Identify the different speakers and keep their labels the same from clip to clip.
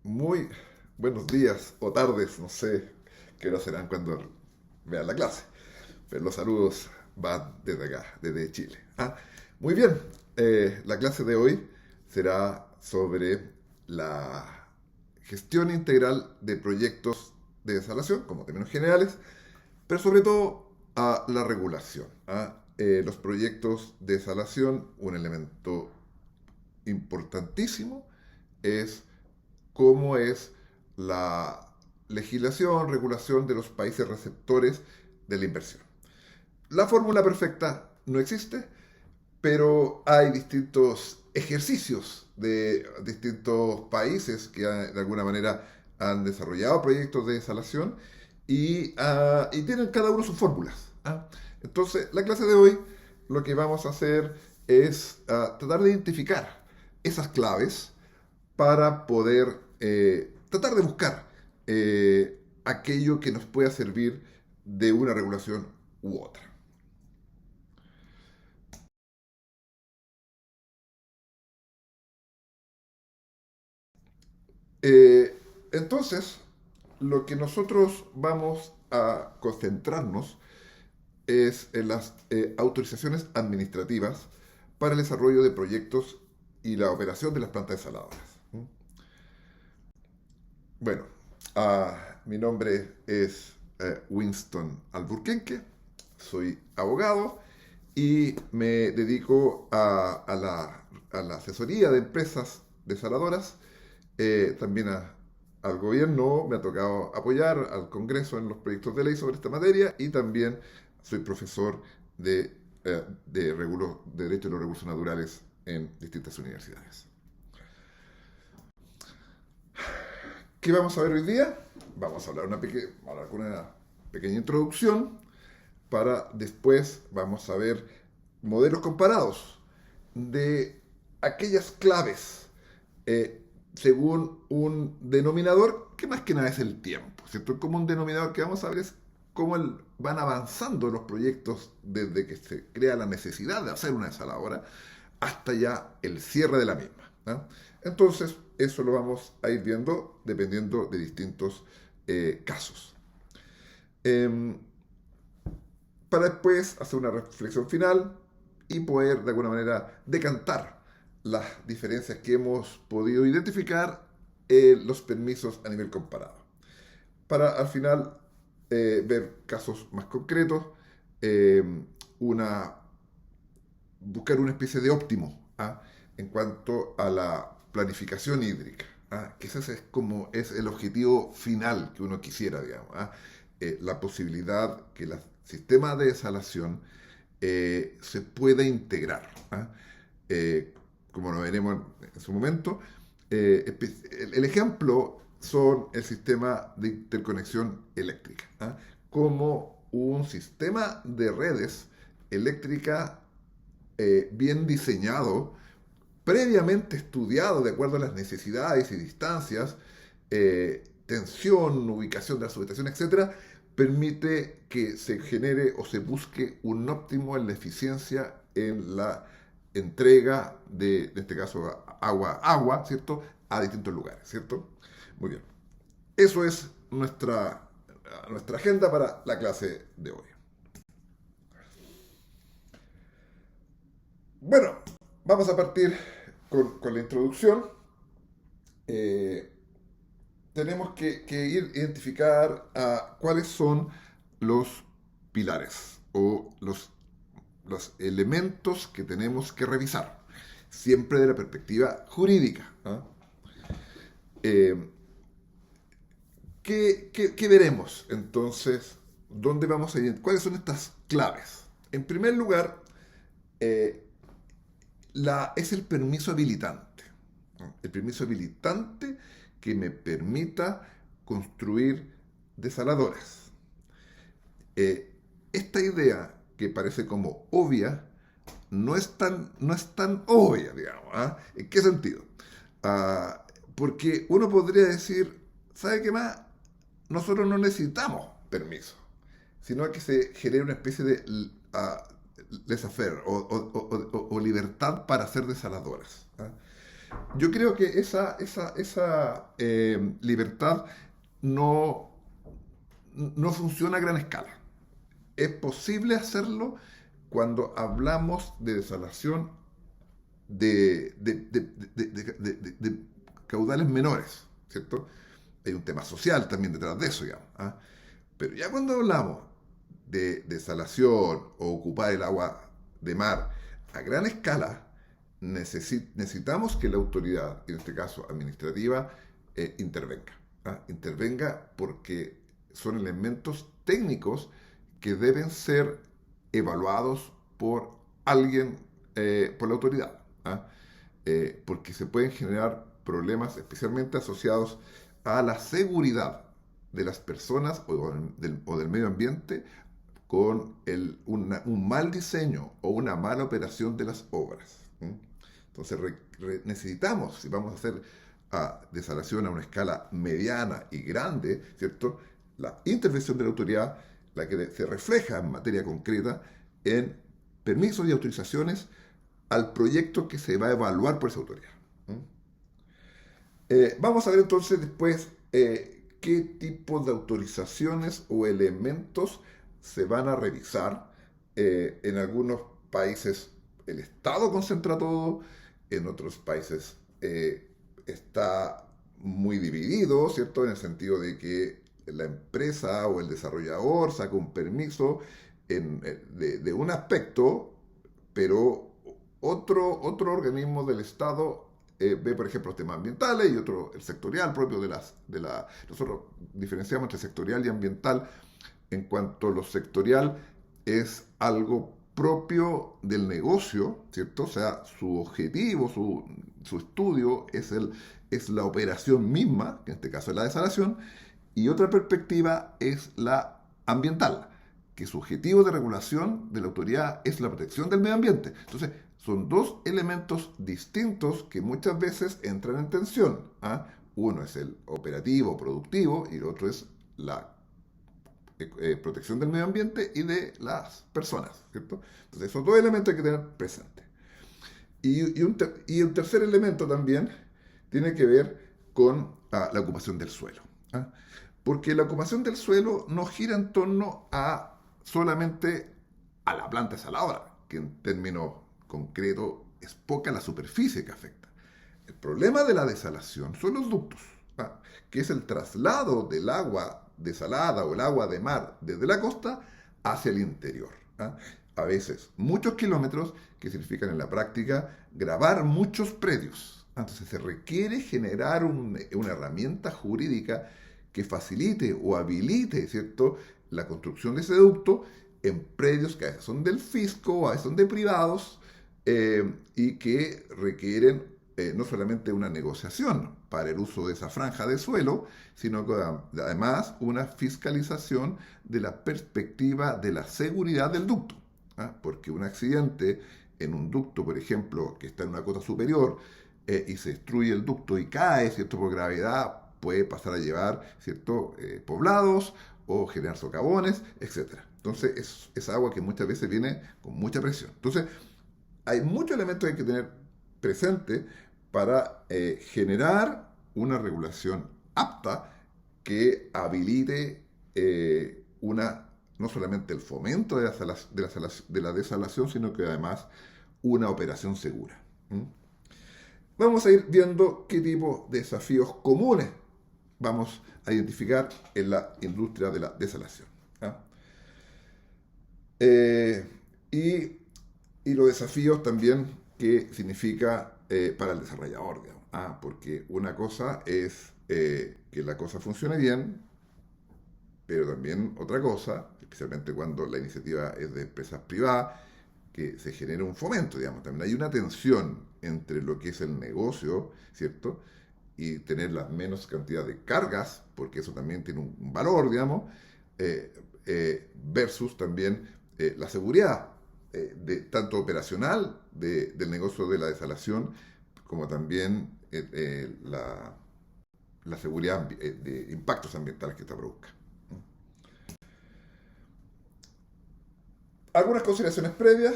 Speaker 1: Muy buenos días o tardes, no sé qué hora serán cuando vean la clase, pero los saludos van desde acá, desde Chile. Muy bien, la clase de hoy será sobre la gestión integral de proyectos de desalación, como términos generales, pero sobre todo a la regulación. Los proyectos de desalación, un elemento importantísimo es cómo es la legislación, regulación de los países receptores de la inversión. La fórmula perfecta no existe, pero hay distintos ejercicios de distintos países que de alguna manera han desarrollado proyectos de desalación y tienen cada uno sus fórmulas. Entonces, la clase de hoy lo que vamos a hacer es tratar de identificar esas claves para poder tratar de buscar aquello que nos pueda servir de una regulación u otra. Entonces, lo que nosotros vamos a concentrarnos es en las autorizaciones administrativas para el desarrollo de proyectos y la operación de las plantas desaladoras. Bueno, mi nombre es Winston Alburquenque, soy abogado y me dedico a la asesoría de empresas desaladoras, también al gobierno. Me ha tocado apoyar al Congreso en los proyectos de ley sobre esta materia y también soy profesor de Derecho de los Recursos Naturales en distintas universidades. ¿Qué vamos a ver hoy día? Vamos a hablar con una pequeña introducción para después vamos a ver modelos comparados de aquellas claves según un denominador que más que nada es el tiempo, ¿cierto? Como un denominador que vamos a ver es cómo van avanzando los proyectos desde que se crea la necesidad de hacer una desaladora hasta ya el cierre de la misma, ¿no? Entonces, eso lo vamos a ir viendo dependiendo de distintos casos. Eh, para después hacer una reflexión final y poder de alguna manera decantar las diferencias que hemos podido identificar en los permisos a nivel comparado. Para al final ver casos más concretos, eh, una, buscar una especie de óptimo en cuanto a la planificación hídrica, que ese es como es el objetivo final que uno quisiera, digamos. La posibilidad que el sistema de desalación se pueda integrar. Como lo veremos en su momento, el ejemplo son el sistema de interconexión eléctrica, como un sistema de redes eléctricas bien diseñado, previamente estudiado de acuerdo a las necesidades y distancias, tensión, ubicación de la subestación, etcétera, permite que se genere o se busque un óptimo en la eficiencia en la entrega de, en este caso, agua, ¿cierto? A distintos lugares, ¿cierto? Muy bien. Eso es nuestra agenda para la clase de hoy. Bueno, vamos a partir con la introducción. Eh, tenemos que ir a identificar cuáles son los pilares o los elementos que tenemos que revisar, siempre de la perspectiva jurídica. Eh, ¿qué veremos entonces? ¿Dónde vamos a ir? ¿Cuáles son estas claves? En primer lugar, eh, es el permiso habilitante. El permiso habilitante que me permita construir desaladoras. Esta idea que parece como obvia no es tan obvia, digamos. ¿En qué sentido? Porque uno podría decir, ¿sabe qué más? Nosotros no necesitamos permiso, sino que se genere una especie de laissez-faire o libertad para hacer desaladoras. yo creo que esa libertad no, no funciona a gran escala. Es posible hacerlo cuando hablamos de desalación de caudales menores, ¿cierto? Hay un tema social también detrás de eso, digamos. ¿Ah? Pero ya cuando hablamos de desalación o ocupar el agua de mar a gran escala, necesitamos que la autoridad, en este caso administrativa, intervenga. ¿Ah? Intervenga porque son elementos técnicos que deben ser evaluados por alguien, por la autoridad. ¿Ah? Porque se pueden generar problemas especialmente asociados a la seguridad de las personas o del medio ambiente con un mal diseño o una mala operación de las obras. ¿Mm? Entonces necesitamos, si vamos a hacer desalación a una escala mediana y grande, ¿cierto? La intervención de la autoridad, la que se refleja en materia concreta en permisos y autorizaciones al proyecto que se va a evaluar por esa autoridad. ¿Mm? Vamos a ver entonces después qué tipo de autorizaciones o elementos se van a revisar. En algunos países el Estado concentra todo, en otros países está muy dividido, ¿cierto? En el sentido de que la empresa o el desarrollador saca un permiso de un aspecto, pero otro organismo del Estado ve, por ejemplo, los temas ambientales y otro, el sectorial propio nosotros diferenciamos entre sectorial y ambiental en cuanto lo sectorial es algo propio del negocio, ¿cierto? O sea, su objetivo, su estudio es la operación misma, que en este caso es la desalación, y otra perspectiva es la ambiental, que su objetivo de regulación de la autoridad es la protección del medio ambiente. Entonces, son dos elementos distintos que muchas veces entran en tensión. ¿Ah? Uno es el operativo, productivo, y el otro es la protección del medio ambiente y de las personas, ¿cierto? Entonces, esos dos elementos hay que tener presentes. Y un tercer elemento también tiene que ver con la ocupación del suelo. ¿Ah? Porque la ocupación del suelo no gira en torno a solamente a la planta desaladora, que en términos concretos es poca la superficie que afecta. El problema de la desalación son los ductos, ¿ah? Que es el traslado del agua desalada o el agua de mar desde la costa hacia el interior. ¿Ah? A veces muchos kilómetros, que significan en la práctica gravar muchos predios. Entonces se requiere generar una herramienta jurídica que facilite o habilite, ¿cierto?, la construcción de ese ducto en predios que a veces son del fisco o a veces son de privados y que requieren no solamente una negociación para el uso de esa franja de suelo, sino que además una fiscalización de la perspectiva de la seguridad del ducto. ¿Ah? Porque un accidente en un ducto, por ejemplo, que está en una cota superior y se destruye el ducto y cae, ¿cierto?, por gravedad, puede pasar a llevar, ¿cierto?, poblados o generar socavones, etc. Entonces es agua que muchas veces viene con mucha presión. Entonces hay muchos elementos que hay que tener presente para generar una regulación apta que habilite no solamente el fomento de la desalación, sino que además una operación segura. ¿Mm? Vamos a ir viendo qué tipo de desafíos comunes vamos a identificar en la industria de la desalación. ¿Ah? Y los desafíos también que significa para el desarrollador, digamos. Porque una cosa es que la cosa funcione bien, pero también otra cosa, especialmente cuando la iniciativa es de empresas privadas, que se genere un fomento, digamos. También hay una tensión entre lo que es el negocio, ¿cierto?, y tener la menos cantidad de cargas, porque eso también tiene un valor, digamos, versus también la seguridad, tanto operacional del negocio de la desalación, como también la seguridad de impactos ambientales que esta produzca. Algunas consideraciones previas.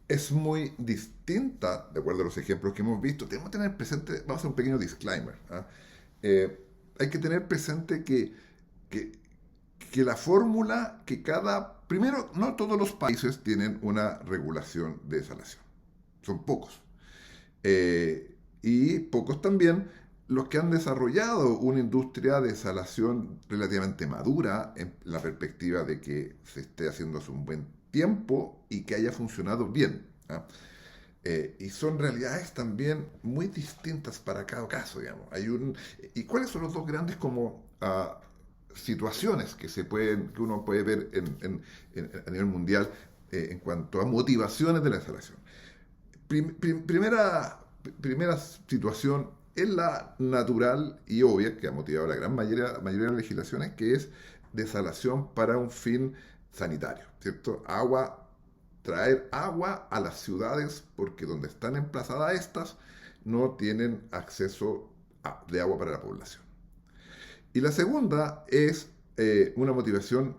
Speaker 1: es muy distinta, de acuerdo a los ejemplos que hemos visto. Tenemos que tener presente, vamos a hacer un pequeño disclaimer. ¿Ah? Hay que tener presente que, que la fórmula que primero, no todos los países tienen una regulación de desalación. Son pocos. Y pocos también los que han desarrollado una industria de desalación relativamente madura en la perspectiva de que se esté haciendo hace un buen tiempo y que haya funcionado bien. ¿Ah? Y son realidades también muy distintas para cada caso, digamos. ¿Y cuáles son los dos grandes como situaciones que uno puede ver a nivel mundial en cuanto a motivaciones de la desalación? Primera situación es la natural y obvia que ha motivado la gran mayoría de las legislaciones, que es desalación para un fin sanitario, ¿cierto? Traer agua a las ciudades porque donde están emplazadas estas no tienen acceso de agua para la población. Y la segunda es una motivación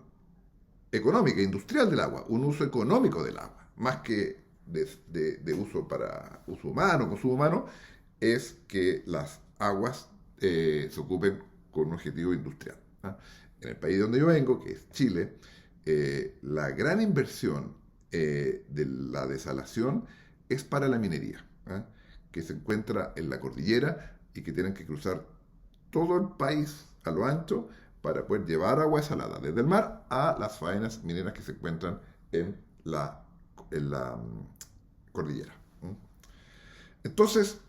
Speaker 1: económica, industrial del agua, un uso económico del agua, más que de uso para uso humano, consumo humano, es que las aguas se ocupen con un objetivo industrial. ¿Ah? En el país donde yo vengo, que es Chile, la gran inversión de la desalación es para la minería, ¿ah? Que se encuentra en la cordillera y que tienen que cruzar todo el país a lo ancho para poder llevar agua desalada desde el mar a las faenas mineras que se encuentran en la cordillera. Entonces,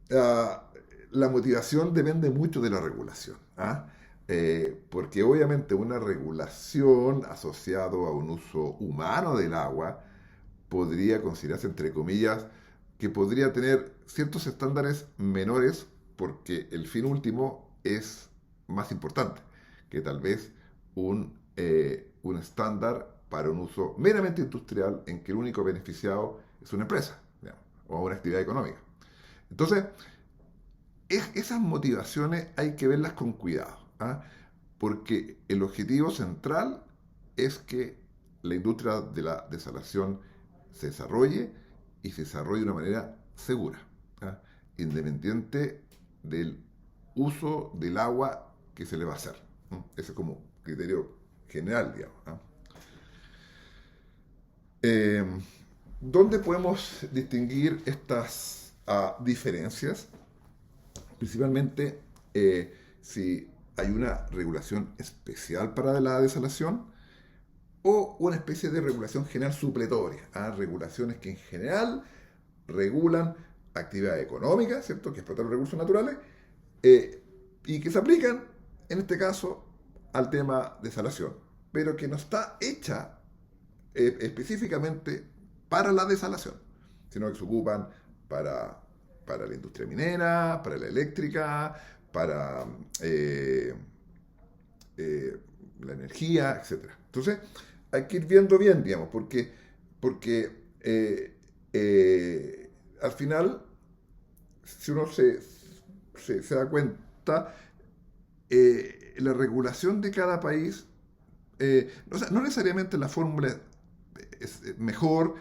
Speaker 1: la motivación depende mucho de la regulación. ¿Ah? Porque obviamente una regulación asociado a un uso humano del agua podría considerarse, entre comillas, que podría tener ciertos estándares menores porque el fin último es más importante que tal vez un estándar para un uso meramente industrial en que el único beneficiado es una empresa, digamos, o una actividad económica. Entonces, esas motivaciones hay que verlas con cuidado, ¿ah? Porque el objetivo central es que la industria de la desalación se desarrolle y se desarrolle de una manera segura, ¿ah? Independiente del uso del agua que se le va a hacer. Ese es como criterio general, digamos. ¿Ah? Eh, ¿Dónde podemos distinguir estas diferencias? Principalmente si hay una regulación especial para la desalación o una especie de regulación general supletoria, regulaciones que en general regulan actividades económicas, ¿cierto? Que explotan los recursos naturales eh, y que se aplican, en este caso, al tema de desalación, pero que no está hecha específicamente para la desalación, sino que se ocupan para la industria minera, para la eléctrica, para la energía, etcétera. Entonces, hay que ir viendo bien, digamos, porque al final, si uno se da cuenta, la regulación de cada país, o sea, no necesariamente la fórmula es mejor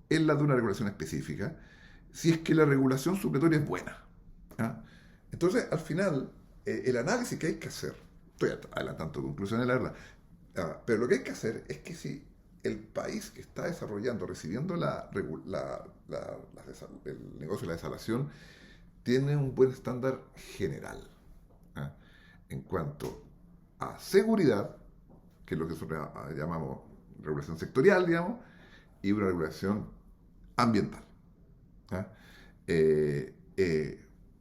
Speaker 1: es la de una regulación específica, si es que la regulación supletoria es buena. ¿Ah? Entonces, al final, el análisis que hay que hacer, estoy adelantando conclusiones, la verdad, pero lo que hay que hacer es que si el país que está desarrollando, recibiendo el negocio de la desalación, tiene un buen estándar general, ¿ah? En cuanto a seguridad, que es lo que nosotros llamamos regulación sectorial, digamos, y una regulación ambiental. ¿Ah?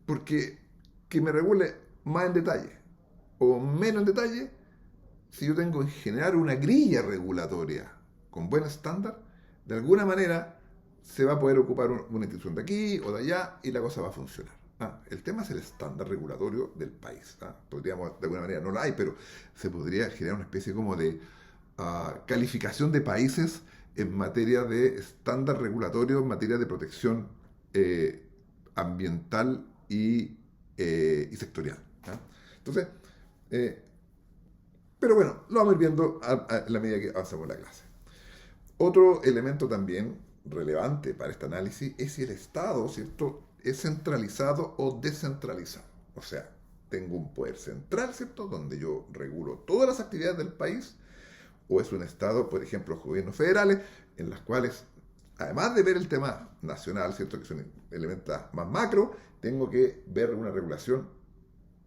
Speaker 1: Porque que me regule más en detalle o menos en detalle, si yo tengo que generar una grilla regulatoria con buen estándar, de alguna manera se va a poder ocupar una institución de aquí o de allá y la cosa va a funcionar. El tema es el estándar regulatorio del país. Podríamos, de alguna manera, no lo hay, pero se podría generar una especie como de calificación de países en materia de estándar regulatorio, en materia de protección ambiental y sectorial. Entonces, pero bueno, lo vamos a ir viendo a la medida que avanzamos en la clase. Otro elemento también relevante para este análisis es si el Estado, ¿cierto?, es centralizado o descentralizado. O sea, tengo un poder central, ¿cierto?, donde yo regulo todas las actividades del país, o es un Estado, por ejemplo, los gobiernos federales, en las cuales, además de ver el tema nacional, ¿cierto?, que son elementos más macro, tengo que ver una regulación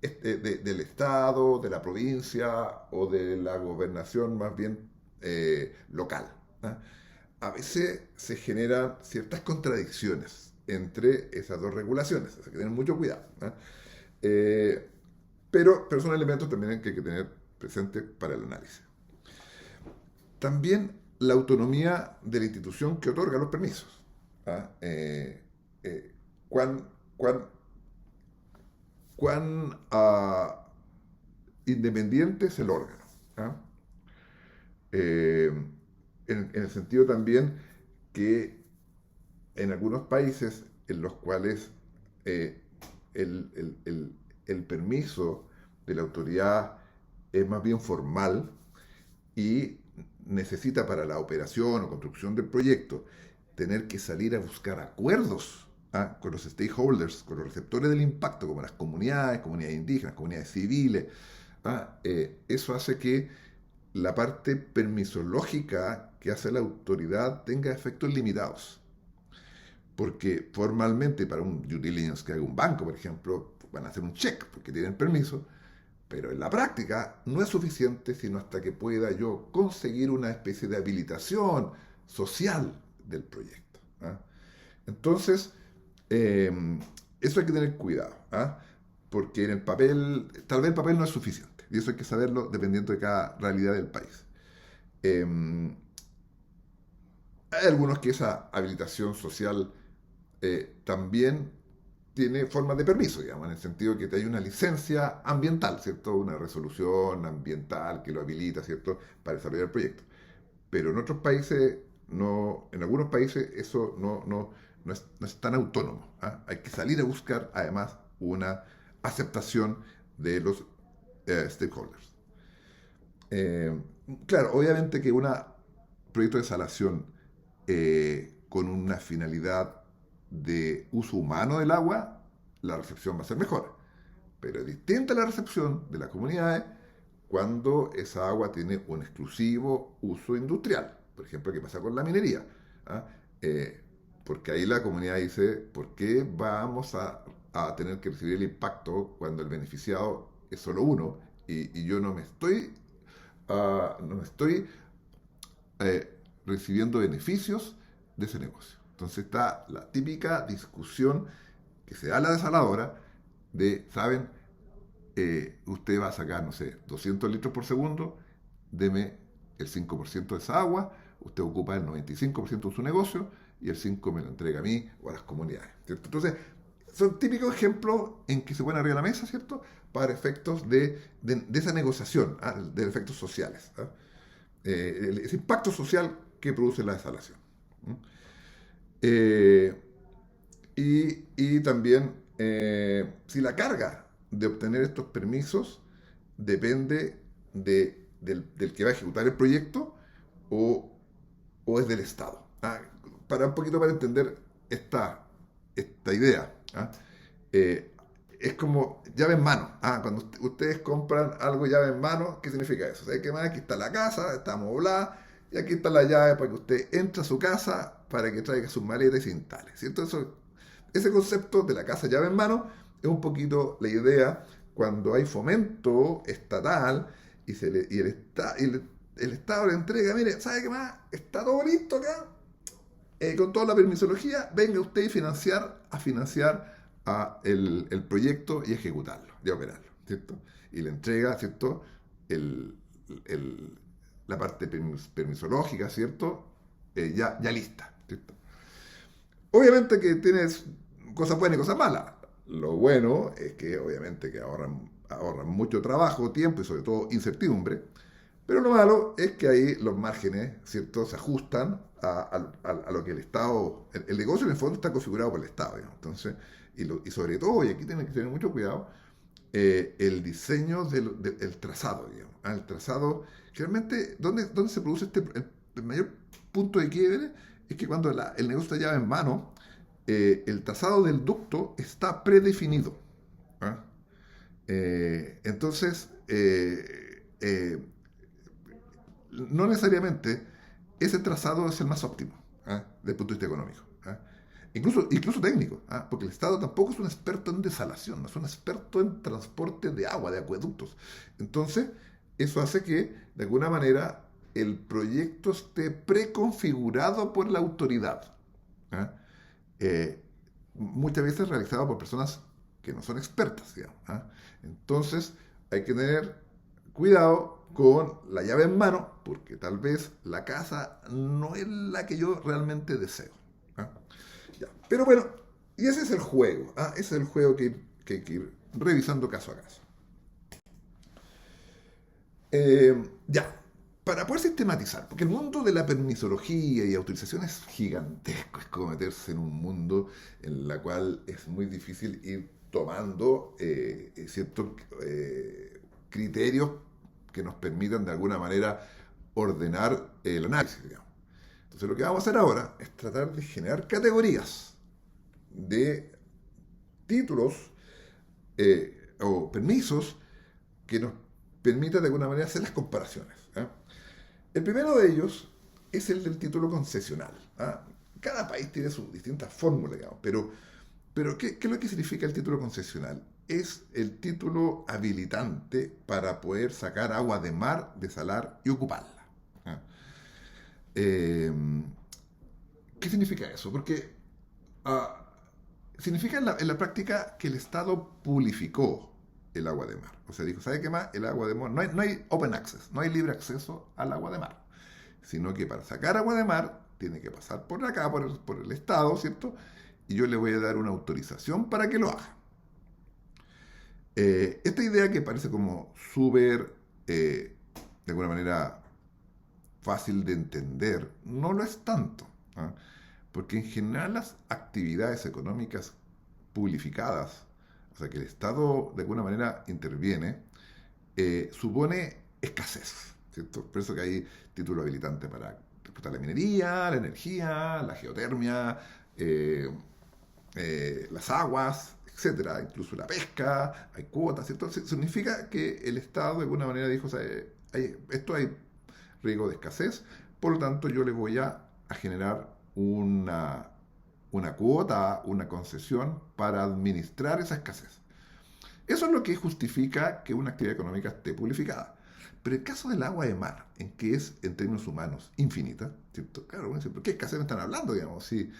Speaker 1: del Estado, de la provincia o de la gobernación más bien local. ¿Ah? A veces se generan ciertas contradicciones entre esas dos regulaciones, hay que tener mucho cuidado. ¿Ah? Eh, pero son elementos también que hay que tener presentes para el análisis. También la autonomía de la institución que otorga los permisos. ¿Ah? ¿Cuán, cuán, cuán independiente es el órgano? ¿Ah? Eh, en el sentido también que en algunos países en los cuales eh, el permiso de la autoridad es más bien formal y necesita para la operación o construcción del proyecto tener que salir a buscar acuerdos con los stakeholders, con los receptores del impacto, como las comunidades, comunidades indígenas, comunidades civiles. Eso hace que la parte permisológica que hace la autoridad tenga efectos limitados. Porque formalmente para un due diligence que haga un banco, por ejemplo, van a hacer un check porque tienen permiso, pero en la práctica no es suficiente sino hasta que pueda yo conseguir una especie de habilitación social del proyecto. ¿Ah? Entonces, eso hay que tener cuidado, ¿ah? Porque en el papel, tal vez el papel no es suficiente, y eso hay que saberlo dependiendo de cada realidad del país. Eh, Hay algunos que esa habilitación social también tiene formas de permiso, digamos, en el sentido que hay una licencia ambiental, ¿cierto? Una resolución ambiental que lo habilita, ¿cierto?, para desarrollar el proyecto. Pero en otros países, no, en algunos países eso no es tan autónomo. ¿Ah? Hay que salir a buscar, además, una aceptación de los stakeholders. Eh, claro, obviamente que un proyecto de salación con una finalidad de uso humano del agua, la recepción va a ser mejor. Pero es distinta la recepción de las comunidades cuando esa agua tiene un exclusivo uso industrial. Por ejemplo, ¿qué pasa con la minería? ¿Ah? Porque ahí la comunidad dice, ¿por qué vamos a tener que recibir el impacto cuando el beneficiado es solo uno y yo no me estoy recibiendo beneficios de ese negocio? Entonces está la típica discusión que se da a la desaladora de, ¿saben? Usted va a sacar, no sé, 200 litros por segundo, deme el 5% de esa agua, usted ocupa el 95% de su negocio y el 5% me lo entrega a mí o a las comunidades, ¿cierto? Entonces, son típicos ejemplos en que se ponen arriba de la mesa, ¿cierto?, para efectos de esa negociación, de efectos sociales. Ese impacto social que produce la desalación. Eh, y también, si la carga de obtener estos permisos depende del que va a ejecutar el proyecto o, o es del Estado. Para un poquito para entender esta idea. Eh, es como llave en mano. Cuando ustedes compran algo llave en mano, ¿qué significa eso? ¿Sabe qué más? Aquí está la casa, está amoblada, y aquí está la llave para que usted entre a su casa para que traiga sus maletas y se instale. ¿Cierto? Ese concepto de la casa llave en mano es un poquito la idea cuando hay fomento estatal y el Estado le entrega, mire, ¿sabe qué más? Está todo listo acá, con toda la permisología, venga usted a financiar el proyecto y ejecutarlo, y operarlo, ¿cierto? Y le entrega, ¿cierto?, el, el, la parte permisológica, ¿cierto?, ya lista, ¿cierto? Obviamente que tienes cosas buenas y cosas malas. Lo bueno es que obviamente que ahorran mucho trabajo, tiempo y sobre todo incertidumbre. Pero lo malo es que ahí los márgenes, ¿cierto?, se ajustan a lo que el Estado... El negocio en el fondo está configurado por el Estado, digamos. Entonces, y sobre todo, y aquí tienen que tener mucho cuidado, el diseño del trazado, digamos. El trazado, generalmente, ¿dónde se produce el mayor punto de quiebre? es que cuando el negocio está llave en mano, el trazado del ducto está predefinido. ¿Ah? Entonces, no necesariamente ese trazado es el más óptimo, ¿ah? Desde el punto de vista económico. ¿Ah? Incluso técnico, ¿ah? Porque el Estado tampoco es un experto en desalación, no es un experto en transporte de agua, de acueductos. Entonces, eso hace que, de alguna manera, el proyecto esté preconfigurado por la autoridad. ¿Ah? Muchas veces realizado por personas que no son expertas, digamos. ¿Ah? Entonces, hay que tener cuidado con la llave en mano, porque tal vez la casa no es la que yo realmente deseo. ¿Ah? Ya. Pero bueno, y ese es el juego. ¿Ah? Ese es el juego que hay que ir revisando caso a caso. Ya, para poder sistematizar, porque el mundo de la permisología y autorización es gigantesco, es como meterse en un mundo en el cual es muy difícil ir tomando ciertos criterios que nos permitan de alguna manera ordenar el análisis, digamos. Entonces lo que vamos a hacer ahora es tratar de generar categorías de títulos o permisos que nos permitan de alguna manera hacer las comparaciones. ¿Eh? El primero de ellos es el del título concesional. ¿Eh? Cada país tiene sus distintas fórmulas, digamos, pero ¿qué es lo que significa el título concesional? Es el título habilitante para poder sacar agua de mar, desalar y ocuparla. ¿Eh? ¿Qué significa eso? Porque significa en la práctica que el Estado publificó el agua de mar. O sea, dijo, ¿sabe qué más? El agua de mar, no hay open access, no hay libre acceso al agua de mar. Sino que para sacar agua de mar tiene que pasar por acá, por el Estado, ¿cierto? Y yo le voy a dar una autorización para que lo haga. Esta idea que parece como súper, de alguna manera, fácil de entender, no lo es tanto. ¿Ah? Porque en general las actividades económicas publificadas, o sea que el Estado de alguna manera interviene, supone escasez, ¿cierto? Por eso que hay título habilitante para explotar la minería, la energía, la geotermia, las aguas, etcétera, incluso la pesca, hay cuotas, ¿cierto? Significa que el Estado de alguna manera dijo, o sea, esto hay riesgo de escasez, por lo tanto yo le voy a generar una cuota, una concesión para administrar esa escasez. Eso es lo que justifica que una actividad económica esté publificada. Pero el caso del agua de mar, en que es, en términos humanos, infinita, ¿cierto? Claro, bueno, ¿por qué escasez me están hablando, digamos? Si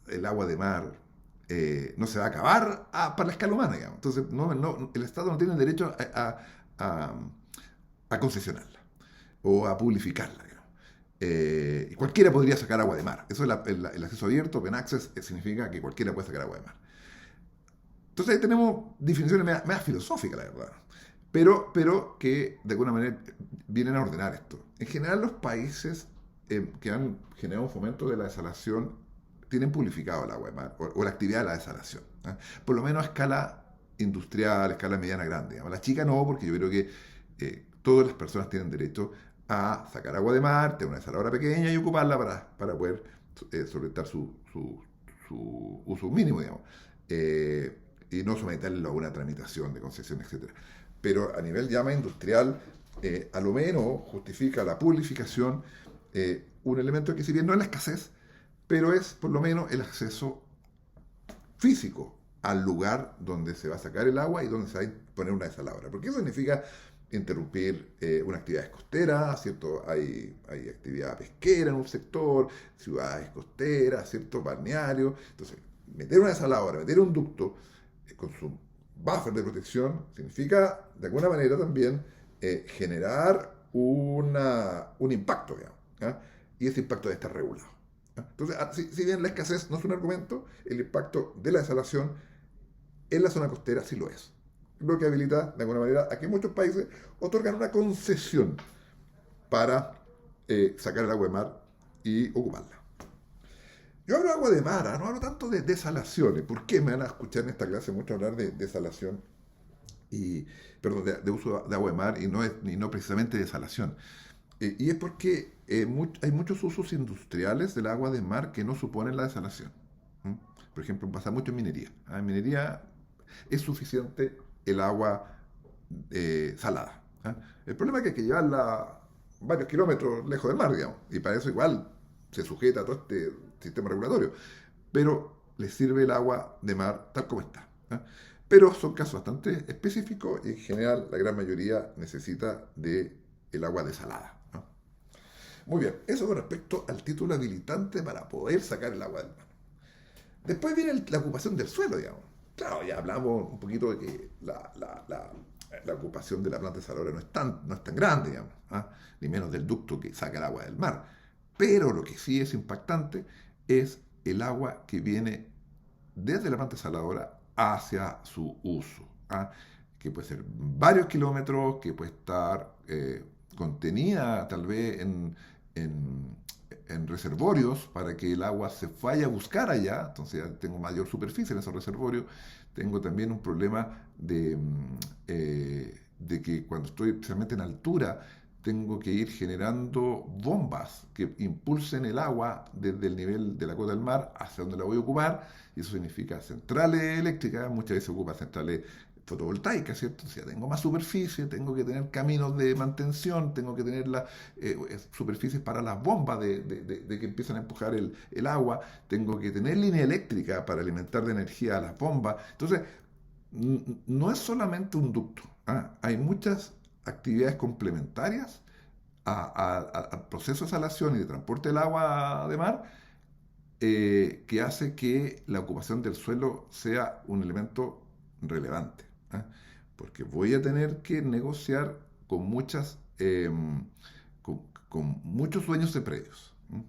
Speaker 1: el agua de mar no se va a acabar para la escala humana, digamos. Entonces, el Estado no tiene el derecho a concesionarla o a publificarla. Cualquiera podría sacar agua de mar. Eso es el acceso abierto, open access, significa que cualquiera puede sacar agua de mar. Entonces ahí tenemos definiciones más filosóficas, la verdad, pero que de alguna manera vienen a ordenar esto. En general los países que han generado un fomento de la desalación tienen publificado el agua de mar o la actividad de la desalación, ¿eh? Por lo menos a escala industrial, a escala mediana grande. Digamos. La chica no, porque yo creo que todas las personas tienen derecho a sacar agua de mar, tener una desaladora pequeña y ocuparla para poder solventar su uso mínimo, digamos. Y no someterlo a una tramitación de concesión, etc. Pero a nivel ya más industrial, a lo menos justifica la publificación un elemento que si bien no es la escasez, pero es por lo menos el acceso físico al lugar donde se va a sacar el agua y donde se va a poner una desaladora. Porque eso significa interrumpir una actividad costera, ¿cierto? Hay actividad pesquera en un sector, ciudades costeras, ¿cierto? Balneario. Entonces, meter una desaladora, meter un ducto con su buffer de protección significa, de alguna manera también, generar un impacto, digamos, ¿eh? Y ese impacto debe estar regulado. ¿Eh? Entonces, si bien la escasez no es un argumento, el impacto de la desalación en la zona costera sí lo es. Lo que habilita, de alguna manera, a que muchos países otorgan una concesión para sacar el agua de mar y ocuparla. Yo hablo de agua de mar, no hablo tanto de desalaciones. ¿Por qué me van a escuchar en esta clase mucho hablar de desalación? Perdón, de uso de agua de mar y no precisamente desalación. Y es porque hay muchos usos industriales del agua de mar que no suponen la desalación. ¿Mm? Por ejemplo, pasa mucho en minería. En minería es suficiente el agua salada. ¿Ah? El problema es que hay que llevarla varios kilómetros lejos del mar, digamos, y para eso igual se sujeta a todo este sistema regulatorio. Pero les sirve el agua de mar tal como está. ¿Ah? Pero son casos bastante específicos y en general la gran mayoría necesita de el agua desalada. ¿No? Muy bien, eso con respecto al título habilitante para poder sacar el agua del mar. Después viene la ocupación del suelo, digamos. Claro, ya hablamos un poquito de que la ocupación de la planta desaladora no es tan grande, digamos, ¿ah? Ni menos del ducto que saca el agua del mar. Pero lo que sí es impactante es el agua que viene desde la planta desaladora hacia su uso, ¿ah? Que puede ser varios kilómetros, que puede estar contenida tal vez en, en reservorios para que el agua se vaya a buscar allá, entonces ya tengo mayor superficie en esos reservorios. Tengo también un problema de que cuando estoy especialmente en altura, tengo que ir generando bombas que impulsen el agua desde el nivel de la cota del mar hacia donde la voy a ocupar, y eso significa centrales eléctricas, muchas veces ocupa centrales fotovoltaicas, ¿cierto? O sea, tengo más superficie, tengo que tener caminos de mantención, tengo que tener superficies para las bombas de que empiezan a empujar el agua, tengo que tener línea eléctrica para alimentar de energía a las bombas. Entonces, no es solamente un ducto, ¿ah? Hay muchas actividades complementarias al proceso de salación y de transporte del agua de mar, que hace que la ocupación del suelo sea un elemento relevante. ¿Ah? Porque voy a tener que negociar con con muchos dueños de predios. ¿Mm?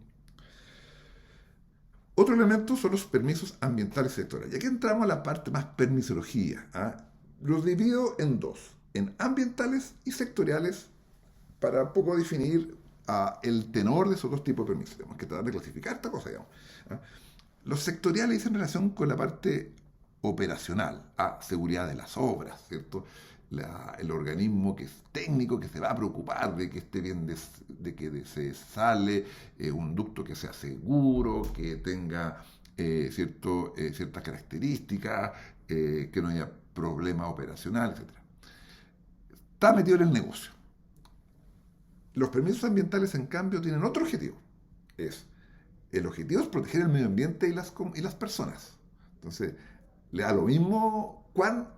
Speaker 1: Otro elemento son los permisos ambientales sectoriales. Y aquí entramos a la parte más permisología. ¿Ah? Los divido en dos, en ambientales y sectoriales, para un poco definir el tenor de esos dos tipos de permisos. Tenemos que tratar de clasificar esta cosa, digamos. ¿Ah? Los sectoriales dicen relación con la parte operacional, seguridad de las obras, ¿cierto? El organismo que es técnico, que se va a preocupar de que esté bien, de que se sale un ducto que sea seguro, que tenga ciertas características, que no haya problema operacional, etc. Está metido en el negocio. Los permisos ambientales, en cambio, tienen otro objetivo. El objetivo es proteger el medio ambiente y las personas. Entonces, le da lo mismo cuán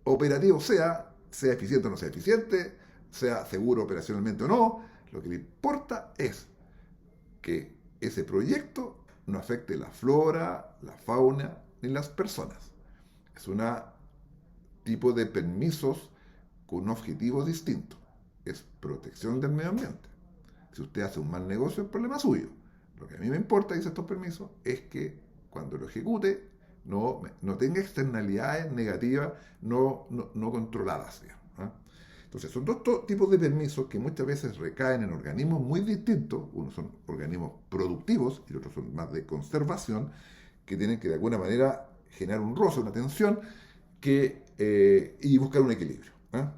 Speaker 1: operativo sea eficiente o no sea eficiente, sea seguro operacionalmente o no. Lo que le importa es que ese proyecto no afecte la flora, la fauna ni las personas. Es un tipo de permisos con un objetivo distinto. Es protección del medio ambiente. Si usted hace un mal negocio, el problema es suyo. Lo que a mí me importa, dice estos permisos, es que cuando lo ejecute no tenga externalidades negativas no controladas. ¿Ah? Entonces, son dos tipos de permisos que muchas veces recaen en organismos muy distintos. Unos son organismos productivos y otros son más de conservación, que tienen que de alguna manera generar un roce, una tensión y buscar un equilibrio. ¿Ah?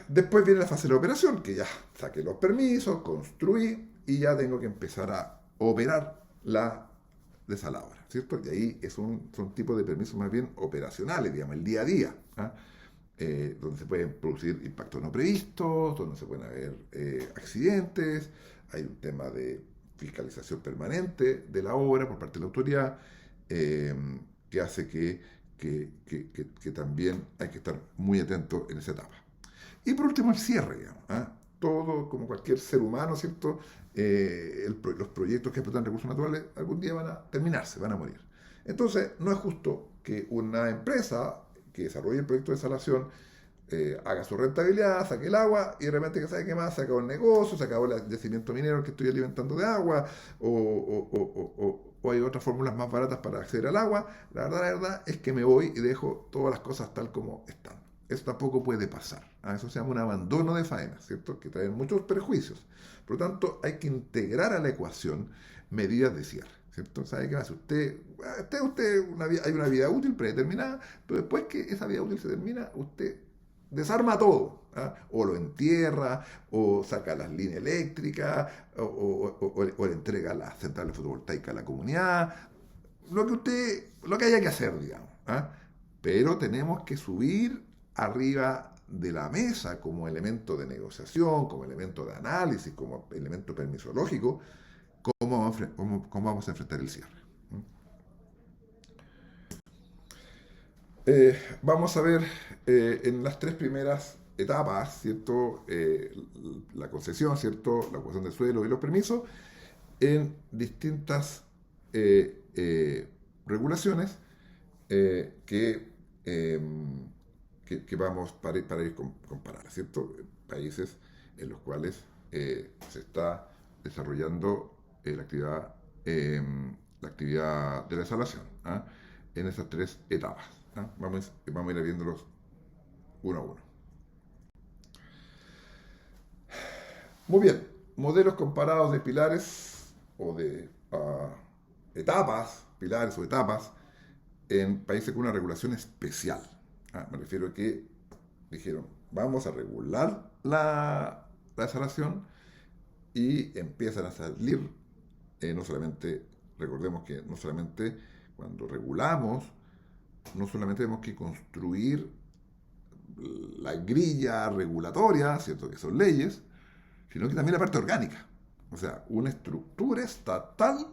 Speaker 1: Después viene la fase de la operación, que ya saqué los permisos, construí y ya tengo que empezar a operar la desaladora, ¿cierto? Y ahí son tipos de permisos más bien operacionales, digamos, el día a día, ¿ah? Donde se pueden producir impactos no previstos, donde se pueden haber accidentes, hay un tema de fiscalización permanente de la obra por parte de la autoridad, que hace que también hay que estar muy atento en esa etapa. Y por último, el cierre, digamos, ¿ah? Todo, como cualquier ser humano, ¿cierto? Los proyectos que explotan recursos naturales algún día van a terminarse, van a morir. Entonces, no es justo que una empresa que desarrolle el proyecto de desalación haga su rentabilidad, saque el agua y de repente, que sabe qué más, se acabó el negocio, se acabó el yacimiento minero que estoy alimentando de agua, o hay otras fórmulas más baratas para acceder al agua. La verdad es que me voy y dejo todas las cosas tal como están. Eso tampoco puede pasar. Eso se llama un abandono de faena, ¿cierto? Que trae muchos perjuicios. Por lo tanto, hay que integrar a la ecuación medidas de cierre, ¿cierto? ¿Sabe qué hace? Hay una vida útil predeterminada, pero después que esa vida útil se termina, usted desarma todo. ¿Ah? O lo entierra, o saca las líneas eléctricas, o le entrega las centrales fotovoltaicas a la comunidad, lo que haya que hacer, digamos. ¿Ah? Pero tenemos que subir arriba de la mesa como elemento de negociación, como elemento de análisis, como elemento permisológico, cómo vamos a enfrentar el cierre. Vamos a ver en las tres primeras etapas, ¿cierto? La concesión, ¿cierto? La ocupación del suelo y los permisos en distintas regulaciones que, eh, que vamos para ir comparar, ¿cierto? Países en los cuales se está desarrollando eh, la actividad de la desalación, ¿ah? En esas tres etapas. ¿Ah? Vamos a ir viéndolos uno a uno. Muy bien, modelos comparados de pilares o de etapas, pilares o etapas en países con una regulación especial. Me refiero a que dijeron, vamos a regular la desalación y empiezan a salir, no solamente, recordemos que no solamente cuando regulamos, no solamente tenemos que construir la grilla regulatoria, ¿cierto? Que son leyes, sino que también la parte orgánica. O sea, una estructura estatal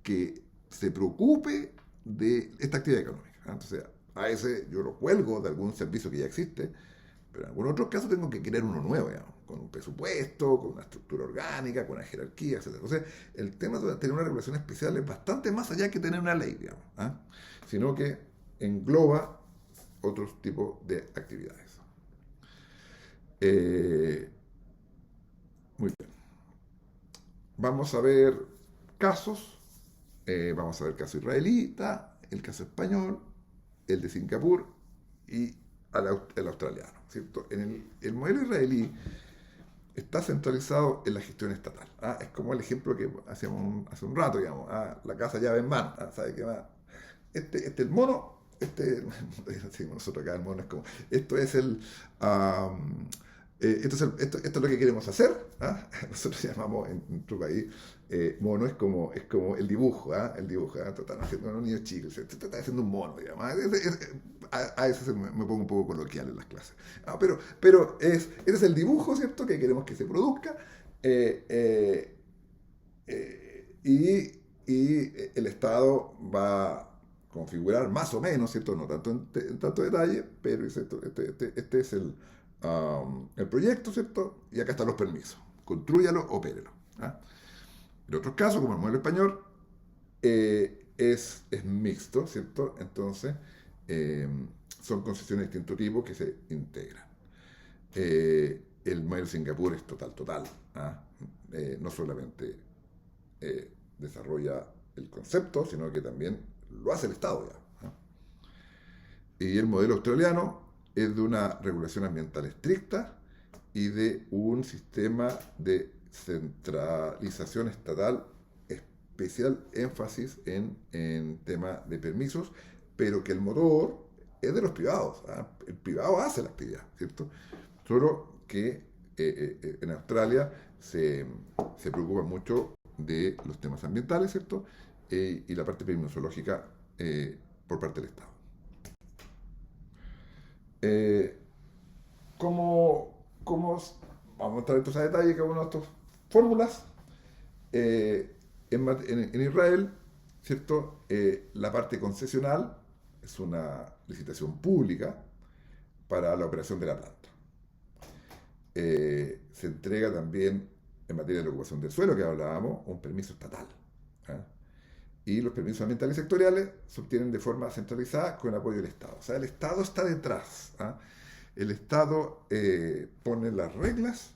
Speaker 1: que se preocupe de esta actividad económica. Entonces, a ese yo lo cuelgo de algún servicio que ya existe, pero en algunos otros casos tengo que crear uno nuevo, digamos, con un presupuesto, con una estructura orgánica, con una jerarquía, etc. Entonces, el tema de tener una regulación especial es bastante más allá que tener una ley, digamos, sino que engloba otros tipos de actividades. Muy bien. Vamos a ver casos. Vamos a ver el caso israelita, el caso español, el de Singapur y el australiano. ¿Cierto? El modelo israelí está centralizado en la gestión estatal. Es como el ejemplo que hacíamos hace un rato, digamos. La casa llave en mano. ¿Sabe qué va? El mono, decimos nosotros acá, el mono es como, esto es esto es lo que queremos hacer. Nosotros llamamos en nuestro país mono es como el dibujo, el dibujo. Están haciendo unos niños chicos, se está haciendo un mono, digamos. A veces me pongo un poco coloquial en las clases. Pero ese es el dibujo, ¿cierto? Que queremos que se produzca. Y el Estado va a configurar más o menos, ¿cierto? No tanto en tanto detalle, pero este es el proyecto, ¿cierto? Y acá están los permisos. Constrúyalo, opérelo. En otros casos, como el modelo español, es mixto, ¿cierto? Entonces, son concesiones de distinto tipo que se integran. El modelo de Singapur es total. No solamente desarrolla el concepto, sino que también lo hace el Estado ya. Y el modelo australiano es de una regulación ambiental estricta y de un sistema de centralización estatal, especial énfasis en tema de permisos, pero que el motor es de los privados. El privado hace la actividad, ¿cierto? Solo que en Australia se preocupa mucho de los temas ambientales, ¿cierto? Y la parte permisológica por parte del Estado. Vamos a entrar entonces a detalle cada una de estas fórmulas. En Israel, ¿cierto? La parte concesional es una licitación pública para la operación de la planta. Se entrega también, en materia de ocupación del suelo que hablábamos, un permiso estatal. Y los permisos ambientales sectoriales se obtienen de forma centralizada con el apoyo del Estado. O sea, el Estado está detrás. El Estado pone las reglas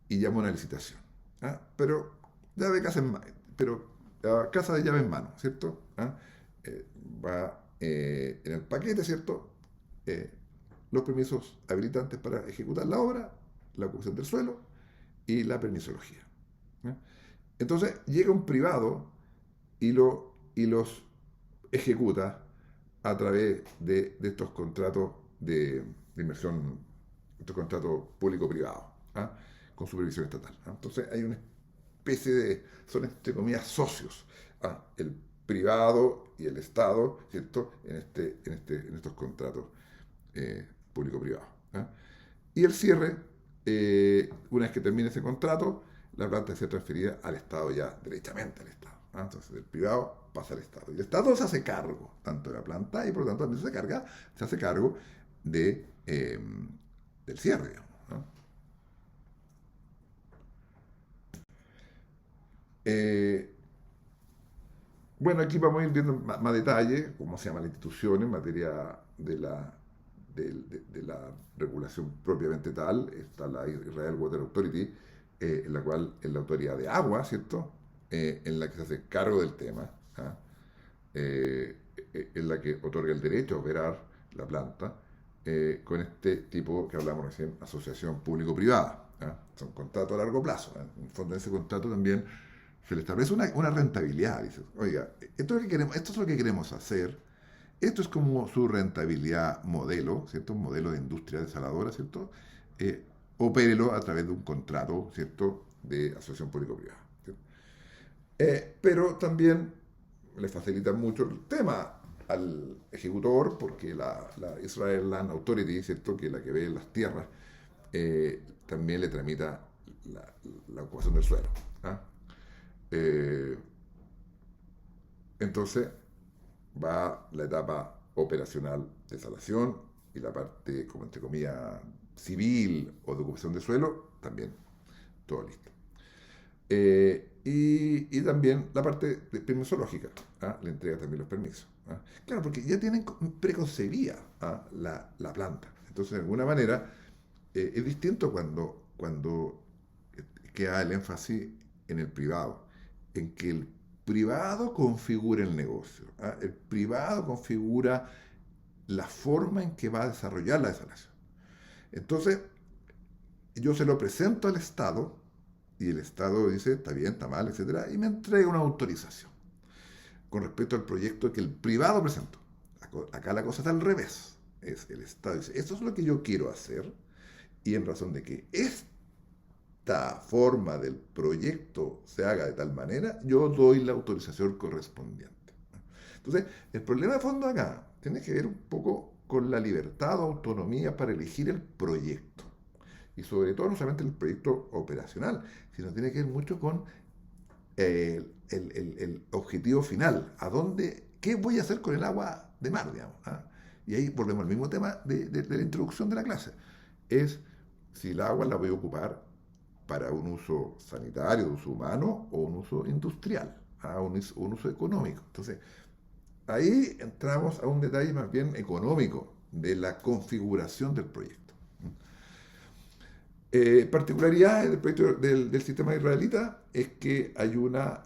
Speaker 1: y llama una licitación. Pero casa de llave en mano, ¿cierto? Va en el paquete, ¿cierto? Los permisos habilitantes para ejecutar la obra, la ocupación del suelo y la permisología. Entonces llega un privado y los ejecuta a través de estos contratos de de inversión, estos contratos público-privado, ¿ah? Con supervisión estatal. ¿Ah? Entonces hay una especie de, son entre comillas socios, ¿ah? El privado y el Estado, ¿cierto? En estos contratos público-privados. ¿Ah? Y el cierre, una vez que termine ese contrato, la planta se transferida al Estado ya, derechamente al Estado. ¿Ah? Entonces, del privado pasa al Estado. Y el Estado se hace cargo tanto de la planta y por lo tanto también se hace cargo de, del cierre, digamos, ¿no? Eh, bueno, aquí vamos a ir viendo más detalle, cómo se llama la institución en materia de la regulación propiamente tal. Está la Israel Water Authority, en la cual es la autoridad de agua, ¿cierto? En la que se hace cargo del tema, ¿ah? En la que otorga el derecho a operar la planta, con este tipo que hablamos recién, asociación público-privada. ¿Ah? Son contratos a largo plazo. ¿Ah? En el fondo, en ese contrato también se le establece una rentabilidad. Dice, oiga, esto es lo que queremos hacer. Esto es como su rentabilidad modelo, ¿cierto? Un modelo de industria desaladora, ¿cierto? Opérelo a través de un contrato, ¿cierto? De asociación público-privada. Pero también le facilita mucho el tema al ejecutor, porque la Israel Land Authority, ¿cierto? Que es la que ve las tierras, también le tramita la ocupación del suelo. ¿Ah? Eh, entonces va la etapa operacional de salación y la parte, como entre comillas, civil o de ocupación de suelo, también todo listo. Y también la parte permisológica, ¿ah? Le entrega también los permisos. ¿Ah? Claro, porque ya tienen preconcebida, ¿ah? La planta. Entonces, de alguna manera, es distinto cuando queda el énfasis en el privado, en que el privado configura el negocio. ¿Ah? El privado configura la forma en que va a desarrollar la desalación. Entonces, yo se lo presento al Estado y el Estado dice, está bien, está mal, etcétera, y me entrega una autorización con respecto al proyecto que el privado presentó. Acá la cosa está al revés. Es el Estado dice, esto es lo que yo quiero hacer, y en razón de que esta forma del proyecto se haga de tal manera, yo doy la autorización correspondiente. Entonces, el problema de fondo acá tiene que ver un poco con la libertad o autonomía para elegir el proyecto. Y sobre todo no solamente el proyecto operacional, sino tiene que ver mucho con el objetivo final. ¿Qué voy a hacer con el agua de mar, digamos? ¿Ah? Y ahí volvemos al mismo tema de la introducción de la clase. Es si el agua la voy a ocupar para un uso sanitario, un uso humano o un uso industrial, ¿ah? Un uso económico. Entonces, ahí entramos a un detalle más bien económico de la configuración del proyecto. Particularidades del proyecto del sistema israelita es que hay una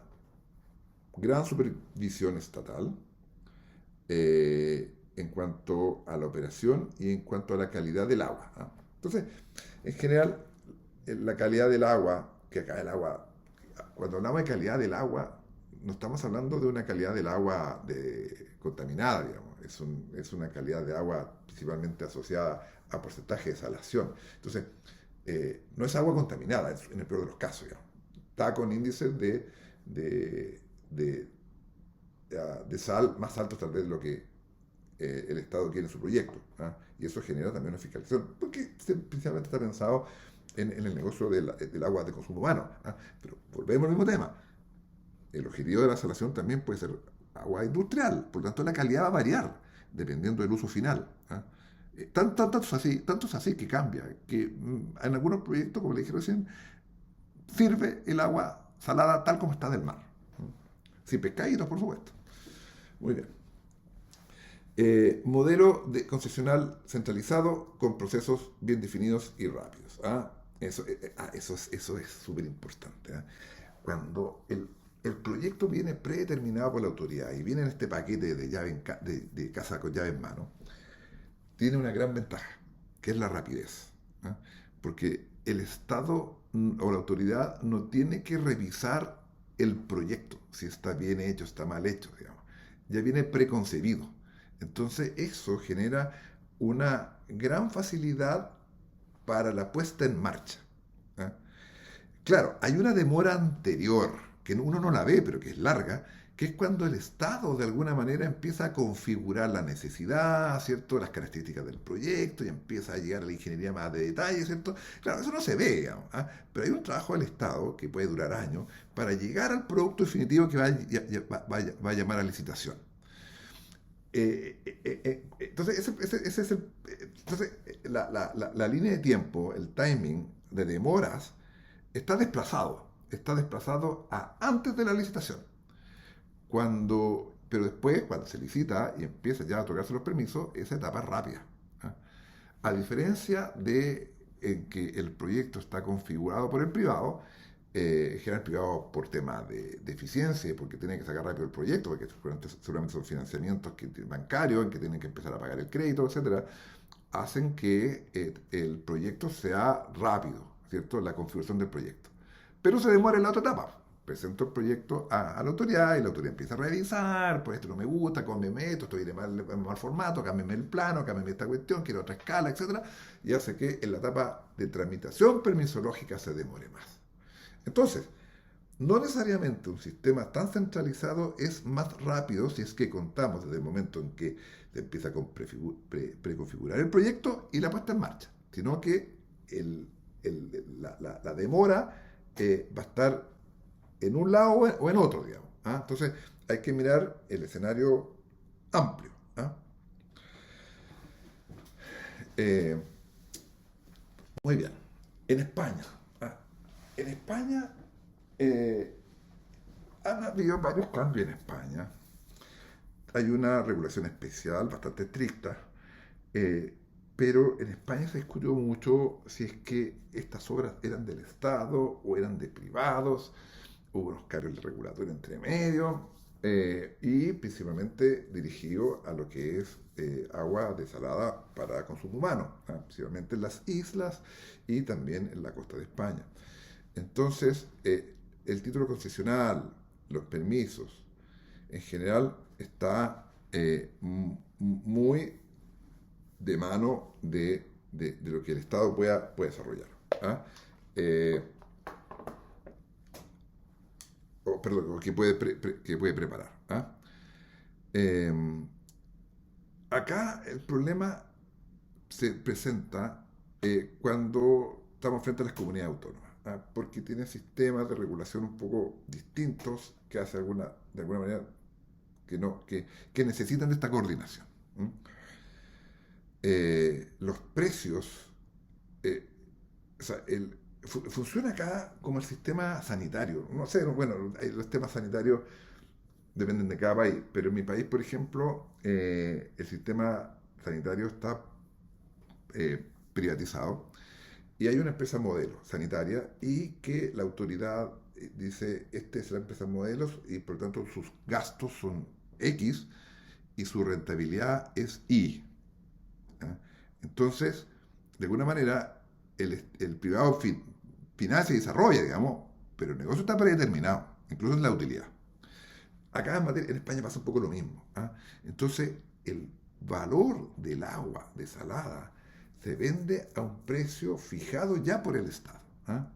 Speaker 1: gran supervisión estatal, en cuanto a la operación y en cuanto a la calidad del agua. ¿Ah? Entonces, en general, la calidad del agua, que acá el agua, cuando hablamos de calidad del agua, no estamos hablando de una calidad del agua contaminada, digamos. Es una calidad de agua principalmente asociada a porcentaje de salación. Entonces, no es agua contaminada, en el peor de los casos, digamos. Está con índices de, de, de sal más altos tal vez de lo que el Estado quiere en su proyecto. ¿Ah? Y eso genera también una fiscalización, porque principalmente está pensado en el negocio del agua de consumo humano. ¿Ah? Pero volvemos al mismo tema. El objetivo de la salación también puede ser agua industrial, por lo tanto la calidad va a variar dependiendo del uso final. ¿Ah? Tanto es así que cambia, que en algunos proyectos, como le dije recién, sirve el agua salada tal como está del mar. Sin pescaditos, por supuesto. Muy bien. Modelo de concesional centralizado con procesos bien definidos y rápidos. ¿Ah? Eso es súper importante. ¿Ah? Cuando el proyecto viene predeterminado por la autoridad y viene en este paquete de casa con llave en mano, tiene una gran ventaja, que es la rapidez. ¿Ah? Porque el Estado o la autoridad no tiene que revisar el proyecto, si está bien hecho, está mal hecho, digamos. Ya viene preconcebido. Entonces eso genera una gran facilidad para la puesta en marcha. ¿Ah? Claro, hay una demora anterior, que uno no la ve, pero que es larga, que es cuando el Estado de alguna manera empieza a configurar la necesidad, ¿cierto? Las características del proyecto y empieza a llegar a la ingeniería más de detalle, ¿cierto? Claro, eso no se ve, digamos, ¿ah? Pero hay un trabajo del Estado que puede durar años para llegar al producto definitivo que va a llamar a licitación. Entonces, ese es entonces la línea de tiempo, el timing de demoras, está desplazado a antes de la licitación. Pero después, cuando se licita y empieza ya a otorgarse los permisos, esa etapa es rápida. ¿Ah? A diferencia de en que el proyecto está configurado por el privado, general privado por temas de eficiencia, porque tiene que sacar rápido el proyecto, porque seguramente son financiamientos bancarios en que tienen que empezar a pagar el crédito, etcétera, hacen que el proyecto sea rápido, ¿cierto? La configuración del proyecto. Pero se demora en la otra etapa. Presento el proyecto a la autoridad y la autoridad empieza a revisar, pues esto no me gusta, cámbiame esto viene mal formato, cámbiame el plano, cámbiame esta cuestión, quiero otra escala, etcétera, y hace que en la etapa de tramitación permisológica se demore más. Entonces, no necesariamente un sistema tan centralizado es más rápido si es que contamos desde el momento en que se empieza a preconfigurar el proyecto y la puesta en marcha, sino que la demora va a estar en un lado o en otro, digamos. ¿Ah? Entonces hay que mirar el escenario amplio. ¿Ah? Eh, Muy bien. En España. ¿Ah? En España han habido varios cambios en España. Hay una regulación especial bastante estricta, eh, pero en España se discutió mucho si es que estas obras eran del Estado o eran de privados. Hubo unos cambios regulatorios entre medio y principalmente dirigido a lo que es agua desalada para consumo humano, ¿ah? Principalmente en las islas y también en la costa de España. Entonces, el título concesional, los permisos, en general está muy de mano de lo que el Estado pueda desarrollar. ¿Ah? Eh, Perdón, que puede preparar. ¿Ah? Eh, Acá el problema se presenta cuando estamos frente a las comunidades autónomas, ¿ah? Porque tienen sistemas de regulación un poco distintos que hace de alguna manera que necesitan de esta coordinación. Los precios, eh, o sea, funciona acá como el sistema sanitario. No sé, bueno, los temas sanitarios dependen de cada país, pero en mi país, por ejemplo, el sistema sanitario está privatizado y hay una empresa modelo sanitaria y que la autoridad dice, esta es la empresa modelos y por lo tanto sus gastos son X y su rentabilidad es Y. ¿Ah? Entonces, de alguna manera, el privado financia y desarrolla, digamos, pero el negocio está predeterminado, incluso en la utilidad. Acá en España pasa un poco lo mismo. ¿Ah? Entonces, el valor del agua desalada se vende a un precio fijado ya por el Estado. ¿Ah?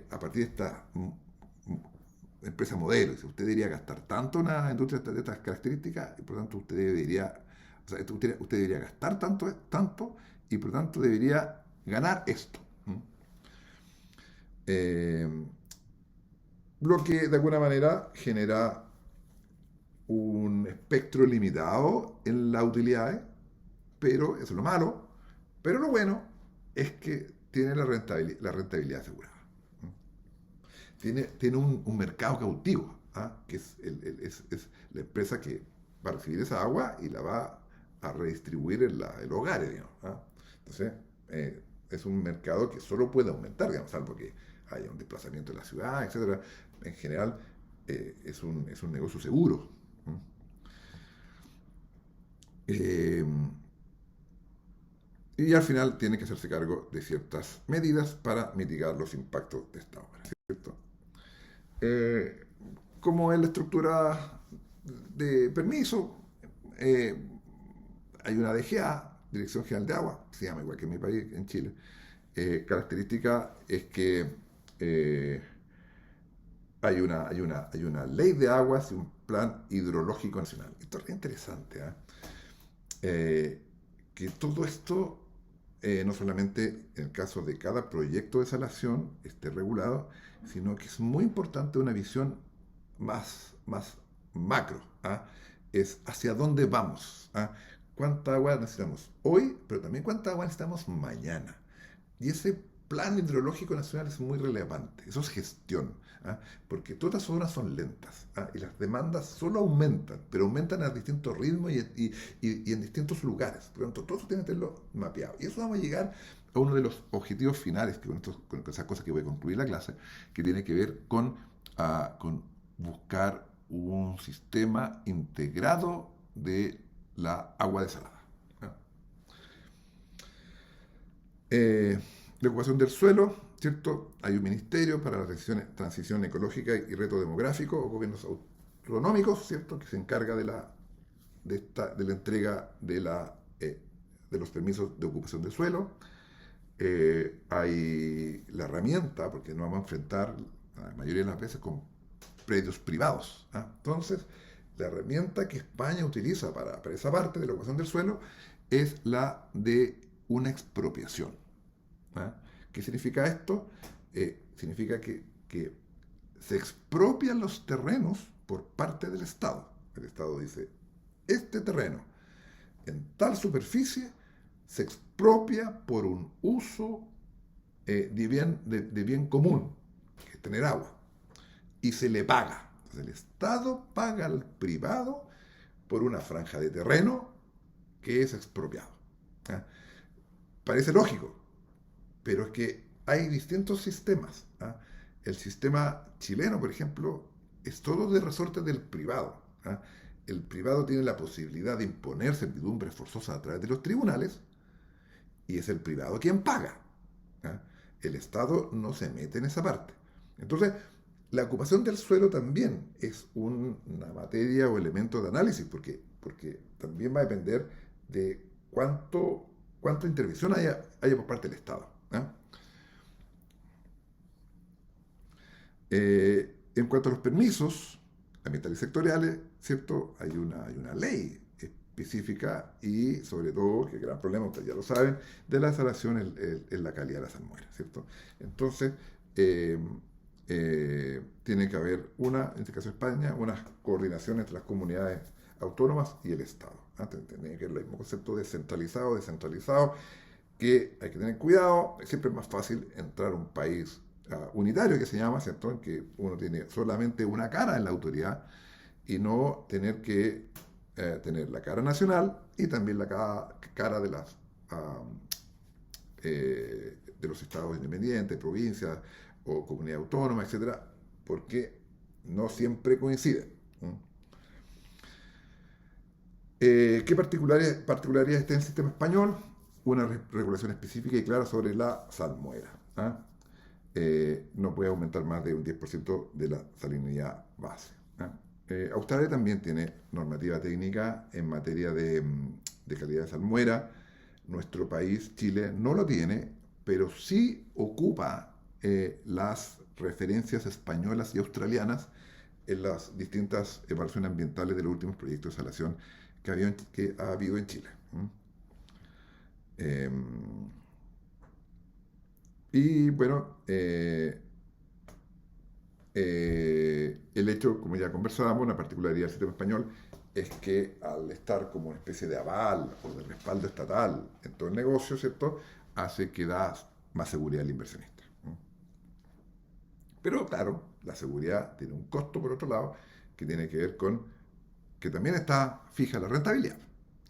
Speaker 1: A partir de esta empresa modelo, si usted debería gastar tanto en una industria de estas características, y por lo tanto o sea, usted debería gastar tanto, y por lo tanto debería ganar esto. Eh, lo que de alguna manera genera un espectro limitado en las utilidades, pero eso es lo malo. Pero lo bueno es que tiene la rentabilidad asegurada. Tiene un mercado cautivo, ¿ah? Que es la empresa que va a recibir esa agua y la va a redistribuir en los hogares, digamos, ¿ah? Entonces, es un mercado que solo puede aumentar, digamos, salvo que haya un desplazamiento en la ciudad, etcétera. En general, es un negocio seguro. Eh, y al final tiene que hacerse cargo de ciertas medidas para mitigar los impactos de esta obra, ¿cierto? Eh, Como es la estructura de permiso, hay una DGA Dirección General de Agua, se llama igual que en mi país, en Chile, característica es que hay una ley de aguas y un plan hidrológico nacional. Esto es interesante, ¿eh? Que todo esto, no solamente en el caso de cada proyecto de salación esté regulado, sino que es muy importante una visión más macro, ¿ah? Es hacia dónde vamos, ¿ah? Cuánta agua necesitamos hoy, pero también cuánta agua necesitamos mañana. Y ese plan hidrológico nacional es muy relevante, eso es gestión, ¿ah? Porque todas las zonas son lentas, ¿ah? Y las demandas solo aumentan, pero aumentan a distintos ritmos y en distintos lugares. Por lo tanto, todo eso tiene que tenerlo mapeado. Y eso vamos a llegar a uno de los objetivos finales, que con esas cosas que voy a concluir la clase, que tiene que ver con buscar un sistema integrado de la agua desalada. ¿Ah? La ocupación del suelo, ¿cierto? Hay un ministerio para la transición ecológica y reto demográfico, o gobiernos autonómicos, ¿cierto? Que se encarga de la entrega de los permisos de ocupación del suelo. Hay la herramienta, porque nos vamos a enfrentar la mayoría de las veces con predios privados, ¿ah? Entonces, la herramienta que España utiliza para esa parte de la ocupación del suelo es la de una expropiación. ¿Ah? ¿Qué significa esto? Significa que se expropian los terrenos por parte del Estado. El Estado dice, este terreno en tal superficie se expropia por un uso de bien común, que es tener agua, y se le paga. Entonces el Estado paga al privado por una franja de terreno que es expropiado. ¿Ah? Parece lógico, pero es que hay distintos sistemas. ¿Ah? El sistema chileno, por ejemplo, es todo de resorte del privado. ¿Ah? El privado tiene la posibilidad de imponer servidumbres forzosas a través de los tribunales y es el privado quien paga. ¿Ah? El Estado no se mete en esa parte. Entonces, la ocupación del suelo también es una materia o elemento de análisis, porque también va a depender de cuánta intervención haya por parte del Estado. ¿Ah? En cuanto a los permisos ambientales sectoriales, ¿cierto? Hay una ley específica y, sobre todo, que el gran problema, ustedes ya lo saben, de la desalación en la calidad de la salmuera, ¿cierto? Entonces, tiene que haber en este caso España, una coordinación entre las comunidades autónomas y el Estado. ¿Ah? Tiene que ver el mismo concepto de descentralizado, que hay que tener cuidado. Siempre es más fácil entrar a un país unitario, que se llama, ¿cierto? En que uno tiene solamente una cara en la autoridad y no tener que tener la cara nacional y también la cara de los estados independientes, provincias o comunidad autónoma, etcétera, porque no siempre coinciden. ¿Qué particularidades tiene el sistema español? Una regulación específica y clara sobre la salmuera. ¿Ah? No puede aumentar más de un 10% de la salinidad base. ¿Ah? Australia también tiene normativa técnica en materia de calidad de salmuera. Nuestro país, Chile, no lo tiene, pero sí ocupa las referencias españolas y australianas en las distintas evaluaciones ambientales de los últimos proyectos de salación que ha habido en Chile. Y bueno, el hecho, como ya conversábamos, una particularidad del sistema español es que al estar como una especie de aval o de respaldo estatal en todo el negocio, ¿cierto?, hace que da más seguridad al inversionista. Pero claro, la seguridad tiene un costo, por otro lado, que tiene que ver con que también está fija la rentabilidad.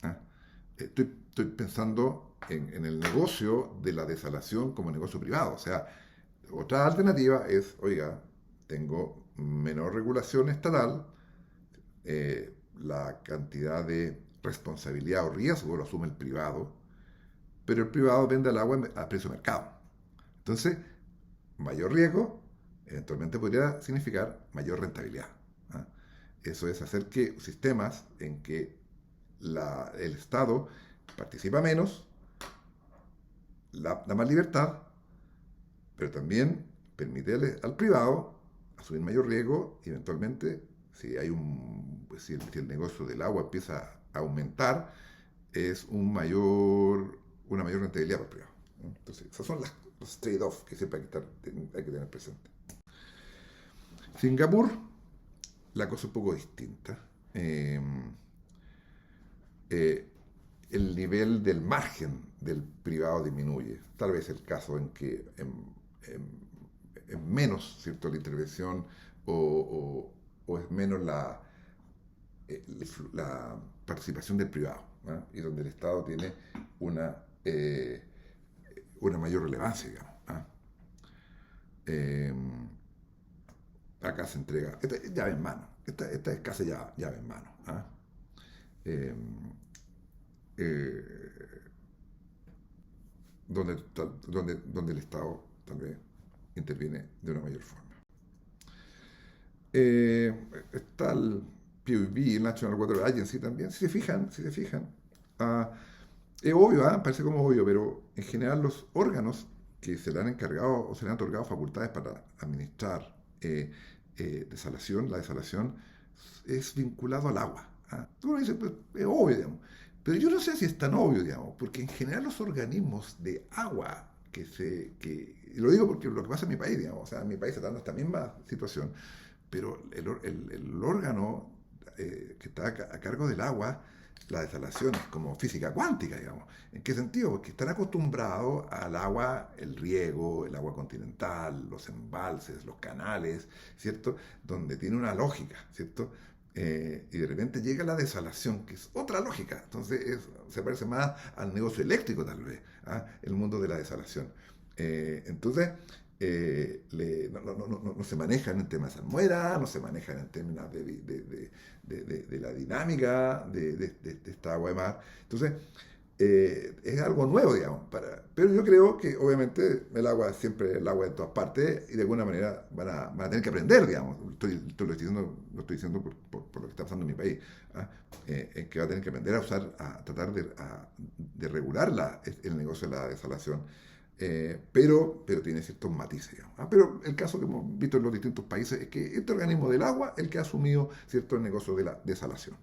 Speaker 1: ¿Ah? Estoy pensando en el negocio de la desalación como negocio privado. O sea, otra alternativa es, oiga, tengo menor regulación estatal, la cantidad de responsabilidad o riesgo lo asume el privado, pero el privado vende el agua a precio de mercado. Entonces, mayor riesgo eventualmente podría significar mayor rentabilidad. ¿Ah? Eso es hacer que sistemas en que el Estado participa menos, da más libertad, pero también permite al privado asumir mayor riesgo y eventualmente, si hay si el negocio del agua empieza a aumentar, es una mayor rentabilidad para el privado. Entonces, esos son los trade-offs que siempre hay que tener presente. Singapur, la cosa es un poco distinta. El nivel del margen del privado disminuye. Tal vez el caso en que es menos, ¿cierto?, la intervención o es menos la participación del privado, ¿no? Y donde el Estado tiene una mayor relevancia, digamos, ¿no? Eh, Acá se entrega, esta es llave en mano, esta es casi llave en mano, ¿no? Eh, eh, donde el Estado tal vez interviene de una mayor forma. Está el PUB, el National Water Agency también, si se fijan, ah, es obvio, parece como obvio, pero en general los órganos que se le han encargado o se le han otorgado facultades para administrar la desalación es vinculado al agua. Uno dice, pues, es obvio, digamos. Pero yo no sé si es tan obvio, digamos, porque en general los organismos de agua y lo digo porque lo que pasa en mi país, digamos, o sea, en mi país está dando esta misma situación, pero el órgano que está a cargo del agua, la desalación es como física cuántica, digamos. ¿En qué sentido? Porque están acostumbrados al agua, el riego, el agua continental, los embalses, los canales, ¿cierto? Donde tiene una lógica, ¿cierto? Y de repente llega la desalación, que es otra lógica. Entonces se parece más al negocio eléctrico, tal vez, el mundo de la desalación. Entonces, no se manejan en temas de salmuera, no se manejan en términos de la dinámica de esta agua de mar. Entonces, es algo nuevo, digamos. Pero yo creo que obviamente el agua es siempre el agua de todas partes y de alguna manera van a tener que aprender, digamos. Lo estoy diciendo por lo que está pasando en mi país. En que va a tener que aprender a usar, a tratar de regular el negocio de la desalación. Pero tiene ciertos matices, digamos. Pero el caso que hemos visto en los distintos países es que este organismo del agua es el que ha asumido cierto el negocio de la desalación.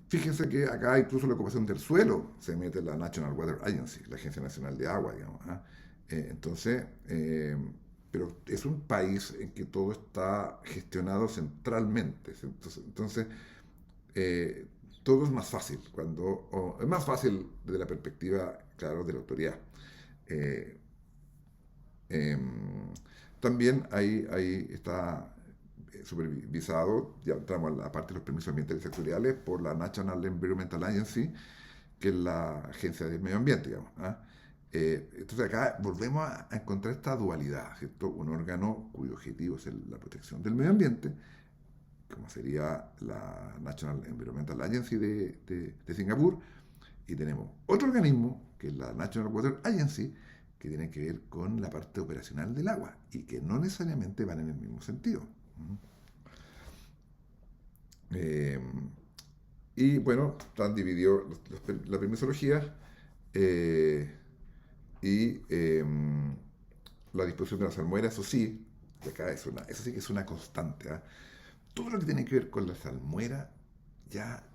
Speaker 1: Fíjense que acá incluso la ocupación del suelo se mete en la National Water Agency, la Agencia Nacional de Agua, digamos. Entonces, pero es un país en que todo está gestionado centralmente. Entonces todo es más fácil, es más fácil desde la perspectiva, claro, de la autoridad. Eh, eh, También ahí está supervisado, ya entramos a la parte de los permisos ambientales y sectoriales, por la National Environmental Agency, que es la agencia del medio ambiente, digamos. Entonces acá volvemos a encontrar esta dualidad, ¿cierto? Un órgano cuyo objetivo es la protección del medio ambiente, como sería la National Environmental Agency de Singapur, y tenemos otro organismo, que es la National Water Agency, que tiene que ver con la parte operacional del agua y que no necesariamente van en el mismo sentido. Y bueno, están divididos la permisología y la disposición de la salmuera, eso sí, y acá eso sí que es una constante. Todo lo que tiene que ver con la salmuera ya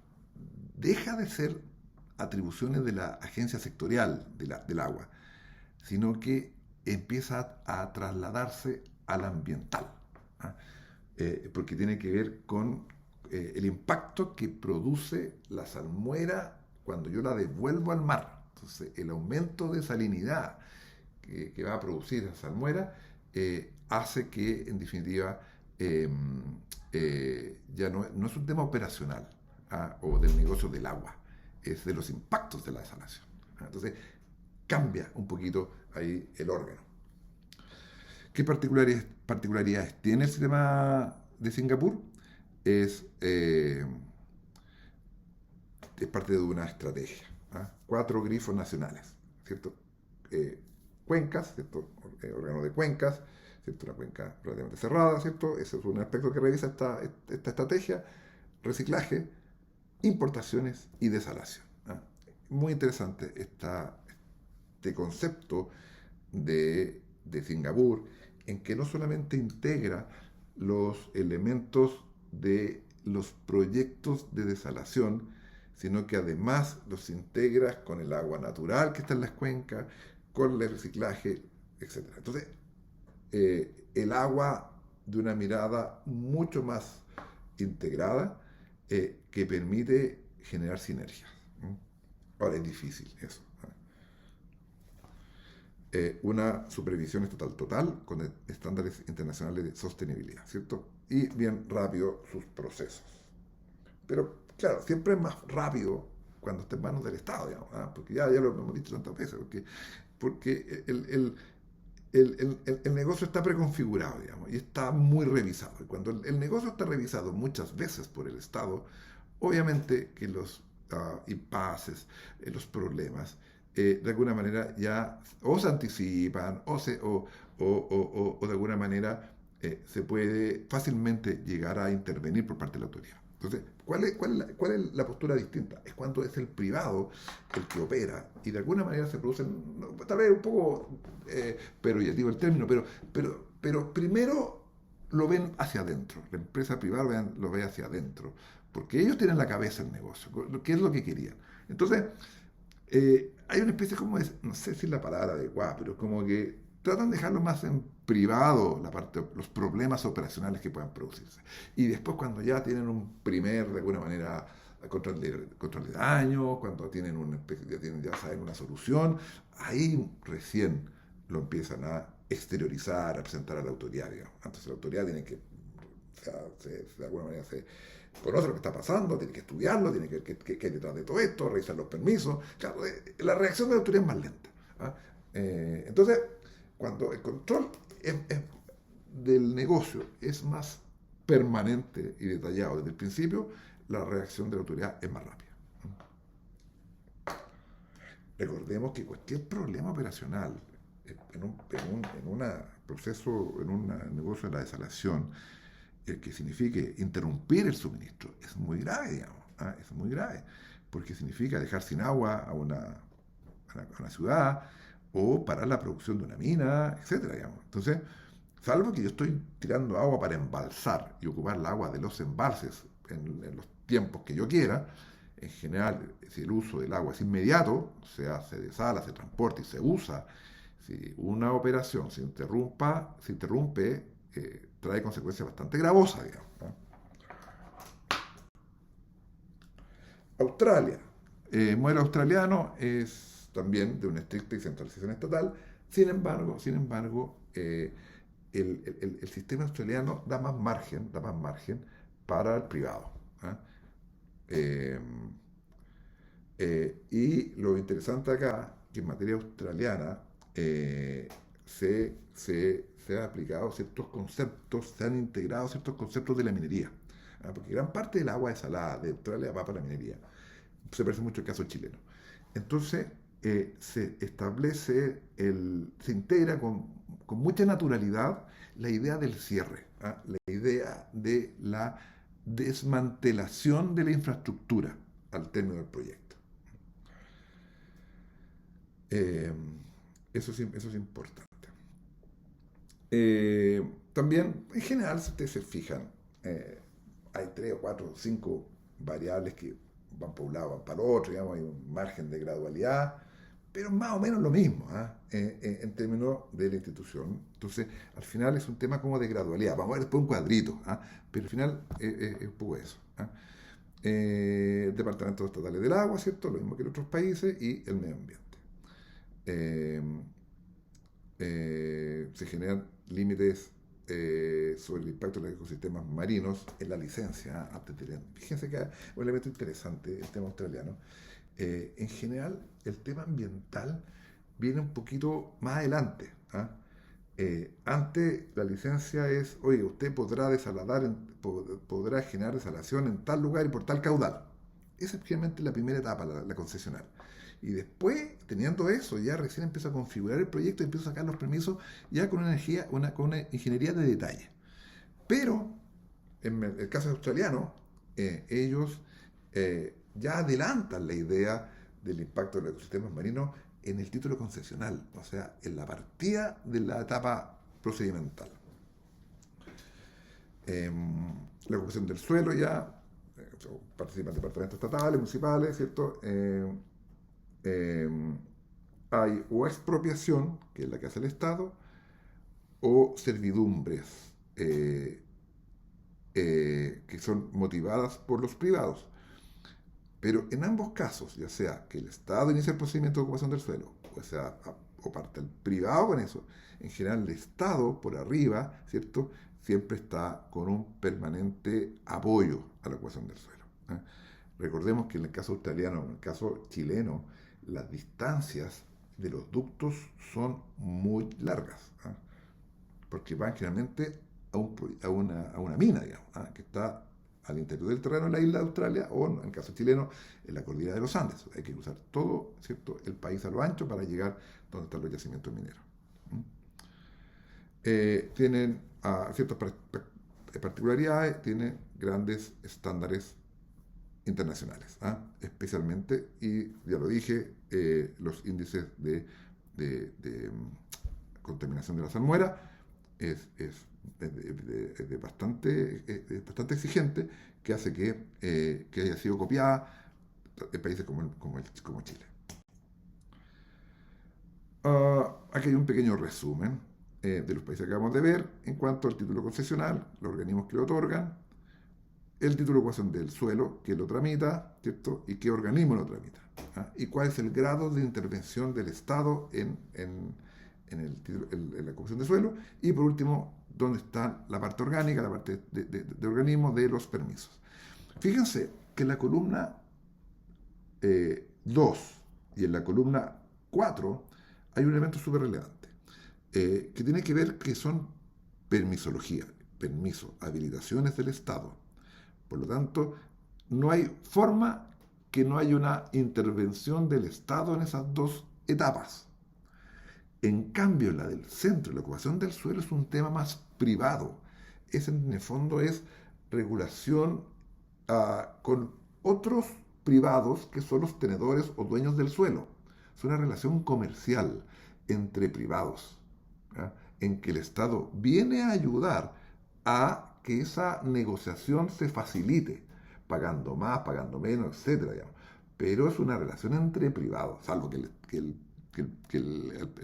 Speaker 1: deja de ser atribuciones de la agencia sectorial del agua, sino que empieza a trasladarse al ambiental, porque tiene que ver con el impacto que produce la salmuera cuando yo la devuelvo al mar. Entonces, el aumento de salinidad que va a producir la salmuera hace que, en definitiva, ya no es un tema operacional o del negocio del agua, es de los impactos de la desalación. Entonces, cambia un poquito ahí el órgano. ¿Qué particularidades tiene el sistema de Singapur? Es parte de una estrategia. 4 grifos nacionales, ¿cierto? Cuencas, ¿cierto? Órgano de cuencas, ¿cierto? Una cuenca relativamente cerrada, ¿cierto? Ese es un aspecto que revisa esta estrategia. reciclaje, importaciones y desalación. Muy interesante este concepto de Singapur, en que no solamente integra los elementos de los proyectos de desalación, sino que además los integra con el agua natural que está en las cuencas, con el reciclaje, etc. Entonces, el agua de una mirada mucho más integrada que permite generar sinergias. Ahora es difícil eso. Una supervisión estatal total con estándares internacionales de sostenibilidad, ¿cierto? Y bien rápido sus procesos. Pero claro, siempre es más rápido cuando está en manos del Estado, digamos, porque ya lo hemos dicho tantas veces, porque el negocio está preconfigurado, digamos, y está muy revisado. Y cuando el negocio está revisado muchas veces por el Estado, obviamente que los impases, los problemas, de alguna manera ya o se anticipan o de alguna manera se puede fácilmente llegar a intervenir por parte de la autoridad. Entonces, ¿cuál es la postura distinta? Es cuando es el privado el que opera y de alguna manera se producen, tal vez un poco perorativo el término, pero primero lo ven hacia adentro, la empresa privada lo ve hacia adentro, porque ellos tienen en la cabeza el negocio, qué es lo que querían. Entonces, hay una especie como de, no sé si es la palabra adecuada, pero como que tratan de dejarlo más en privado la parte, los problemas operacionales que puedan producirse. Y después cuando ya tienen un primer, de alguna manera, control de daño, cuando tienen ya saben una solución, ahí recién lo empiezan a exteriorizar, a presentar a la autoridad, digamos. Entonces la autoridad tiene que, de alguna manera, conoce lo que está pasando, tiene que estudiarlo, tiene que ver qué hay detrás de todo esto, revisar los permisos. Claro, la reacción de la autoridad es más lenta. Entonces, cuando el control del negocio es más permanente y detallado desde el principio, la reacción de la autoridad es más rápida. Recordemos que cualquier problema operacional en un proceso, en un negocio de la desalación, que signifique interrumpir el suministro, es muy grave, digamos. Es muy grave, porque significa dejar sin agua a una ciudad, o parar la producción de una mina, etcétera, digamos. Entonces, salvo que yo estoy tirando agua para embalsar y ocupar el agua de los embalses en los tiempos que yo quiera, en general, si el uso del agua es inmediato, se desala, se transporta y se usa, si una operación se interrumpe, trae consecuencias bastante gravosas, digamos. Australia. El modelo australiano es también de una estricta descentralización estatal. Sin embargo, el sistema australiano da más margen para el privado. Y lo interesante acá, que en materia australiana se han aplicado ciertos conceptos, se han integrado ciertos conceptos de la minería. Porque gran parte del agua desalada de Australia va para la minería. Se parece mucho al caso chileno. Entonces, se se integra con mucha naturalidad la idea del cierre, la idea de la desmantelación de la infraestructura al término del proyecto. Eso es importante. También, en general, si ustedes se fijan, hay 3 o 4 o 5 variables que van para un lado, van para el otro, digamos, hay un margen de gradualidad, pero más o menos lo mismo, en términos de la institución. Entonces, al final es un tema como de gradualidad. Vamos a ver después un cuadrito, pero al final es un poco eso. Departamentos estatales del agua, ¿cierto? Lo mismo que en otros países, y el medio ambiente. Se generan límites sobre el impacto de los ecosistemas marinos en la licencia. Fíjense que es un elemento interesante el tema australiano. En general, el tema ambiental viene un poquito más adelante. Antes la licencia es, oye, usted podrá podrá generar desalación en tal lugar y por tal caudal. Esa es realmente la primera etapa, la concesional. Y después, teniendo eso, ya recién empieza a configurar el proyecto y empieza a sacar los permisos ya con una ingeniería de detalle. Pero, en el caso australiano, ellos ya adelantan la idea del impacto de los ecosistemas marinos en el título concesional, o sea, en la partida de la etapa procedimental. La ocupación del suelo ya, participan departamentos estatales, municipales, ¿cierto? Hay o expropiación, que es la que hace el Estado, o servidumbres que son motivadas por los privados. Pero en ambos casos, ya sea que el Estado inicie el procedimiento de ocupación del suelo, o sea, o parte el privado con eso, en general el Estado por arriba, ¿cierto?, siempre está con un permanente apoyo a la ocupación del suelo. Recordemos que en el caso australiano, en el caso chileno, las distancias de los ductos son muy largas, porque van generalmente a una mina, digamos, que está al interior del terreno en la isla de Australia, o en el caso chileno, en la cordillera de los Andes. Hay que cruzar todo, ¿cierto?, el país a lo ancho para llegar donde están los yacimientos mineros. Tienen ciertas particularidades, tienen grandes estándares internacionales, especialmente, y ya lo dije, los índices de contaminación de la salmuera es bastante exigente, que hace que haya sido copiada en países como Chile. Aquí hay un pequeño resumen de los países que acabamos de ver en cuanto al título concesional, los organismos que lo otorgan, el título de ocupación del suelo, que lo tramita, ¿cierto?, y qué organismo lo tramita, y cuál es el grado de intervención del Estado en la ocupación de suelo, y por último, dónde está la parte orgánica, la parte de organismo de los permisos. Fíjense que en la columna 2 y en la columna 4 hay un elemento súper relevante, que tiene que ver que son permisología, permiso, habilitaciones del Estado. Por lo tanto, no hay forma que no haya una intervención del Estado en esas dos etapas. En cambio, la del centro, la ocupación del suelo, es un tema más privado. En el fondo es regulación con otros privados que son los tenedores o dueños del suelo. Es una relación comercial entre privados, en que el Estado viene a ayudar a que esa negociación se facilite, pagando más, pagando menos, etc. Pero es una relación entre privados, salvo que el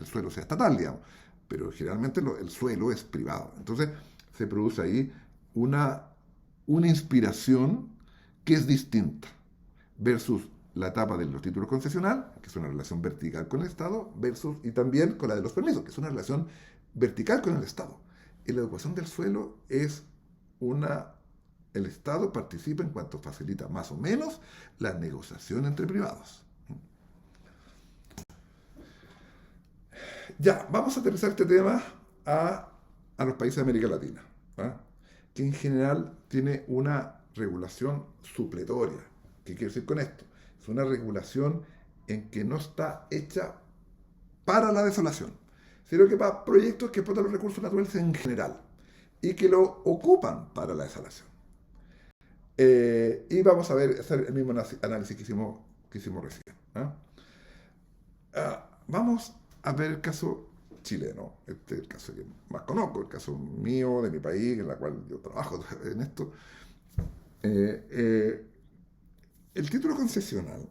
Speaker 1: suelo sea estatal, digamos. Pero generalmente el suelo es privado. Entonces se produce ahí una inspiración que es distinta, versus la etapa de los títulos concesional, que es una relación vertical con el Estado, y también con la de los permisos, que es una relación vertical con el Estado. En la ocupación del suelo el Estado participa en cuanto facilita más o menos la negociación entre privados. Ya, vamos a aterrizar este tema a los países de América Latina, que en general tiene una regulación supletoria. ¿Qué quiero decir con esto? Es una regulación en que no está hecha para la desalación, sino que para proyectos que explotan los recursos naturales en general y que lo ocupan para la desalación. Y vamos a hacer el mismo análisis que hicimos recién. Vamos a ver el caso chileno, este es el caso que más conozco, el caso mío, de mi país, en la cual yo trabajo en esto. El título concesional,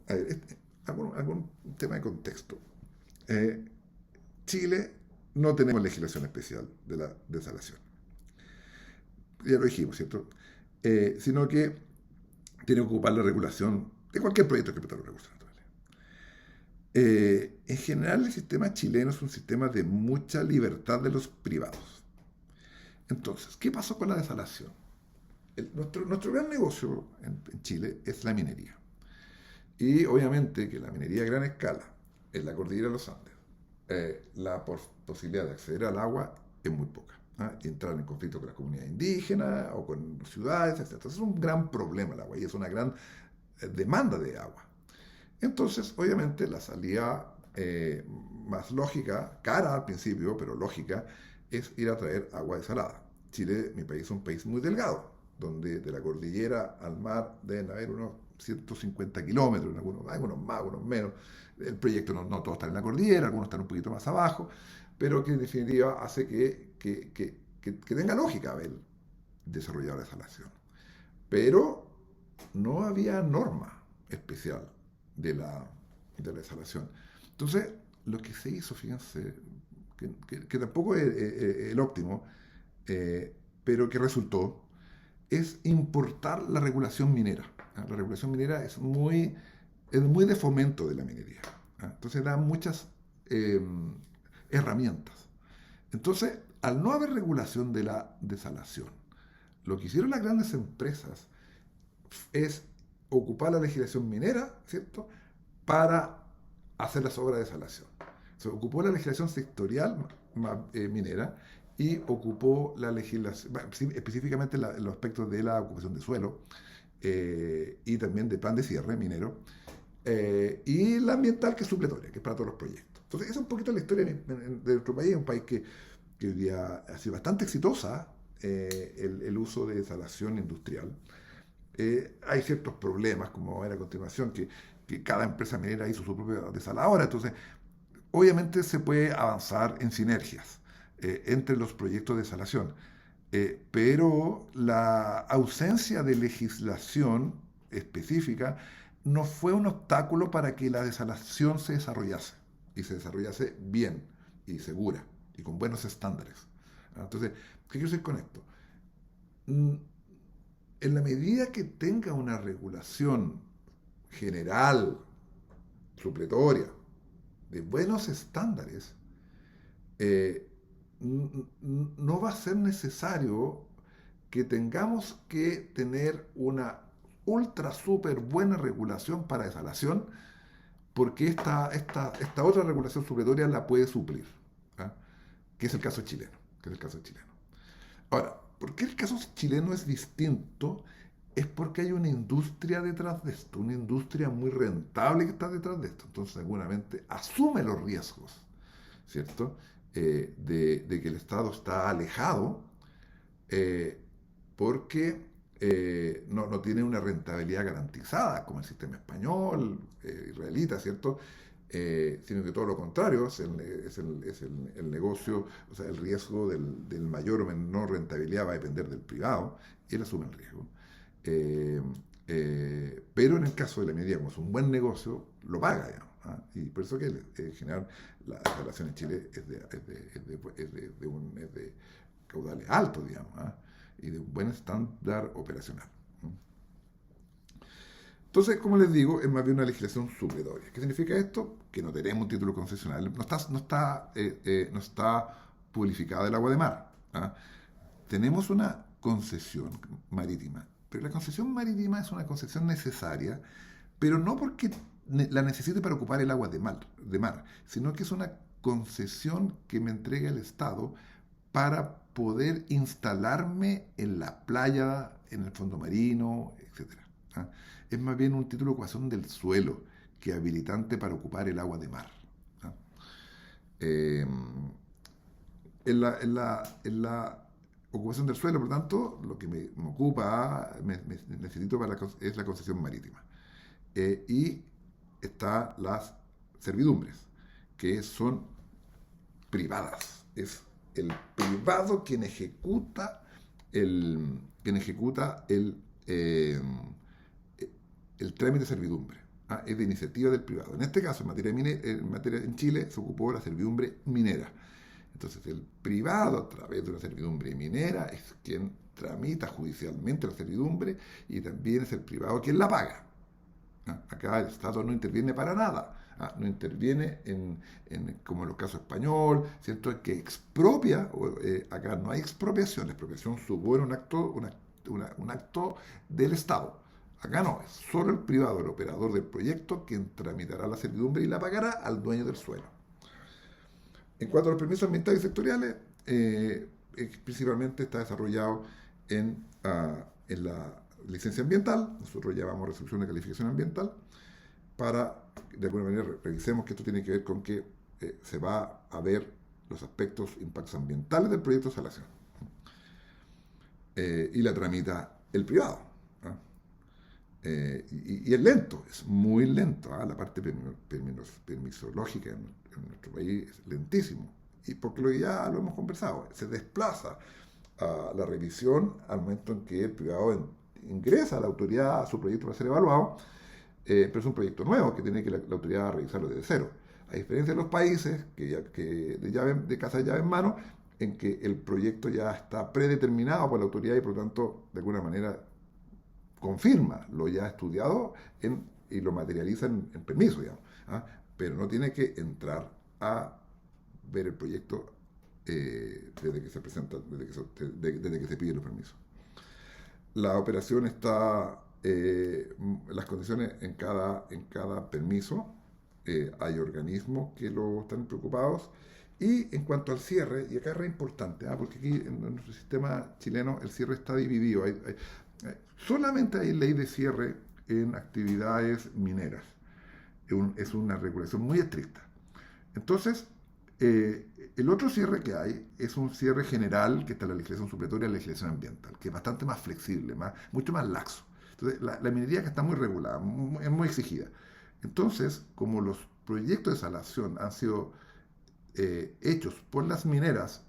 Speaker 1: algún tema de contexto. Chile no tenemos legislación especial de la desalación. Ya lo dijimos, ¿cierto? Sino que tiene que ocupar la regulación de cualquier proyecto que explote los recursos naturales. En general, el sistema chileno es un sistema de mucha libertad de los privados. Entonces, ¿qué pasó con la desalación? Nuestro gran negocio en Chile es la minería. Y obviamente que la minería a gran escala en la cordillera de los Andes, la posibilidad de acceder al agua es muy poca. Y entrar en conflicto con las comunidades indígenas o con ciudades, etc. Entonces es un gran problema el agua y es una gran demanda de agua. Entonces, obviamente, la salida más lógica, cara al principio, pero lógica, es ir a traer agua desalada. Chile, mi país, es un país muy delgado, donde de la cordillera al mar deben haber unos 150 kilómetros, algunos más, algunos menos. El proyecto no todos están en la cordillera, algunos están un poquito más abajo, pero que en definitiva hace que tenga lógica haber desarrollado la desalación. Pero no había norma especial de la desalación. Entonces, lo que se hizo, fíjense, que tampoco es el óptimo, pero que resultó, es importar la regulación minera. La regulación minera es muy de fomento de la minería. Entonces da muchas herramientas. Entonces, al no haber regulación de la desalación, lo que hicieron las grandes empresas es ocupar la legislación minera, ¿cierto?, para hacer las obras de desalación. Se ocupó la legislación sectorial minera y ocupó la legislación, específicamente los aspectos de la ocupación de suelo y también de plan de cierre minero, y la ambiental, que es supletoria, que es para todos los proyectos. Entonces, esa es un poquito la historia de nuestro país, un país que hoy día ha sido bastante exitosa el uso de desalación industrial. Hay ciertos problemas, como vamos a ver a continuación, que cada empresa minera hizo su propia desaladora. Entonces, obviamente se puede avanzar en sinergias entre los proyectos de desalación, pero la ausencia de legislación específica no fue un obstáculo para que la desalación se desarrollase, y se desarrollase bien y segura y con buenos estándares. Entonces, ¿qué quiero decir con esto? En la medida que tenga una regulación general, supletoria, de buenos estándares, no va a ser necesario que tengamos que tener una ultra super buena regulación para desalación, porque esta otra regulación supletoria la puede suplir, ¿ah? Que es el caso chileno. Ahora, ¿por qué el caso chileno es distinto? Es porque hay una industria detrás de esto, una industria muy rentable que está detrás de esto. Entonces, seguramente asume los riesgos, ¿cierto? De que el Estado está alejado, porque no tiene una rentabilidad garantizada, como el sistema español, israelita, ¿cierto? Sino que todo lo contrario, es el negocio, o sea, el riesgo del mayor o menor rentabilidad va a depender del privado, y él asume el riesgo. Pero en el caso de la minería, como es un buen negocio, lo paga, digamos, ¿ah? Y por eso que en general la instalación en Chile es de caudales altos, digamos, ¿ah? Y de un buen estándar operacional. Entonces, como les digo, es más bien una legislación supletoria. ¿Qué significa esto? Que no tenemos un título concesional, no está publificada el agua de mar, ¿ah? Tenemos una concesión marítima, pero la concesión marítima es una concesión necesaria, pero no porque la necesite para ocupar el agua de mar, sino que es una concesión que me entrega el Estado para poder instalarme en la playa, en el fondo marino, etc. ¿Ah? Es más bien un título de ocupación del suelo que habilitante para ocupar el agua de mar. ¿Ah? En la ocupación del suelo, por tanto, lo que me ocupa, necesito es la concesión marítima. Y están las servidumbres, que son privadas. Es el privado quien ejecuta el trámite de servidumbre. Es de iniciativa del privado. En este caso, en Chile, se ocupó la servidumbre minera. Entonces, el privado, a través de una servidumbre minera, es quien tramita judicialmente la servidumbre, y también es el privado quien la paga. Acá el Estado no interviene para nada. No interviene como en los casos español, ¿cierto? Que expropia. Acá no hay expropiación. La expropiación supone un acto del Estado. Acá no, es solo el privado, el operador del proyecto, quien tramitará la servidumbre y la pagará al dueño del suelo. En cuanto a los permisos ambientales y sectoriales, principalmente está desarrollado en la licencia ambiental. Nosotros llamamos resolución de calificación ambiental, para, de alguna manera, revisemos que esto tiene que ver con que se va a ver los aspectos, impactos ambientales del proyecto de instalación. Y la tramita el privado. ¿Ah? Y es lento, es muy lento. ¿Ah? La parte permisológica en nuestro país es lentísimo. Y porque ya lo hemos conversado, se desplaza a la revisión al momento en que el privado ingresa a la autoridad a su proyecto para ser evaluado, pero es un proyecto nuevo que tiene que la autoridad revisarlo desde cero. A diferencia de los países que de casa de llave en mano, en que el proyecto ya está predeterminado por la autoridad y por lo tanto, de alguna manera, confirma lo ya estudiado y lo materializa en permiso, digamos. ¿Ah? Pero no tiene que entrar a ver el proyecto desde que se presenta, desde que se pide los permisos. La operación está, las condiciones en cada permiso, hay organismos que lo están preocupados. Y en cuanto al cierre, y acá es re importante, porque aquí en nuestro sistema chileno el cierre está dividido. Solamente hay ley de cierre en actividades mineras. Es una regulación muy estricta. Entonces, el otro cierre que hay es un cierre general que está en la legislación supletoria y la legislación ambiental, que es bastante más flexible, mucho más laxo. Entonces, la minería que está muy regulada, es muy exigida. Entonces, como los proyectos de salación han sido hechos por las mineras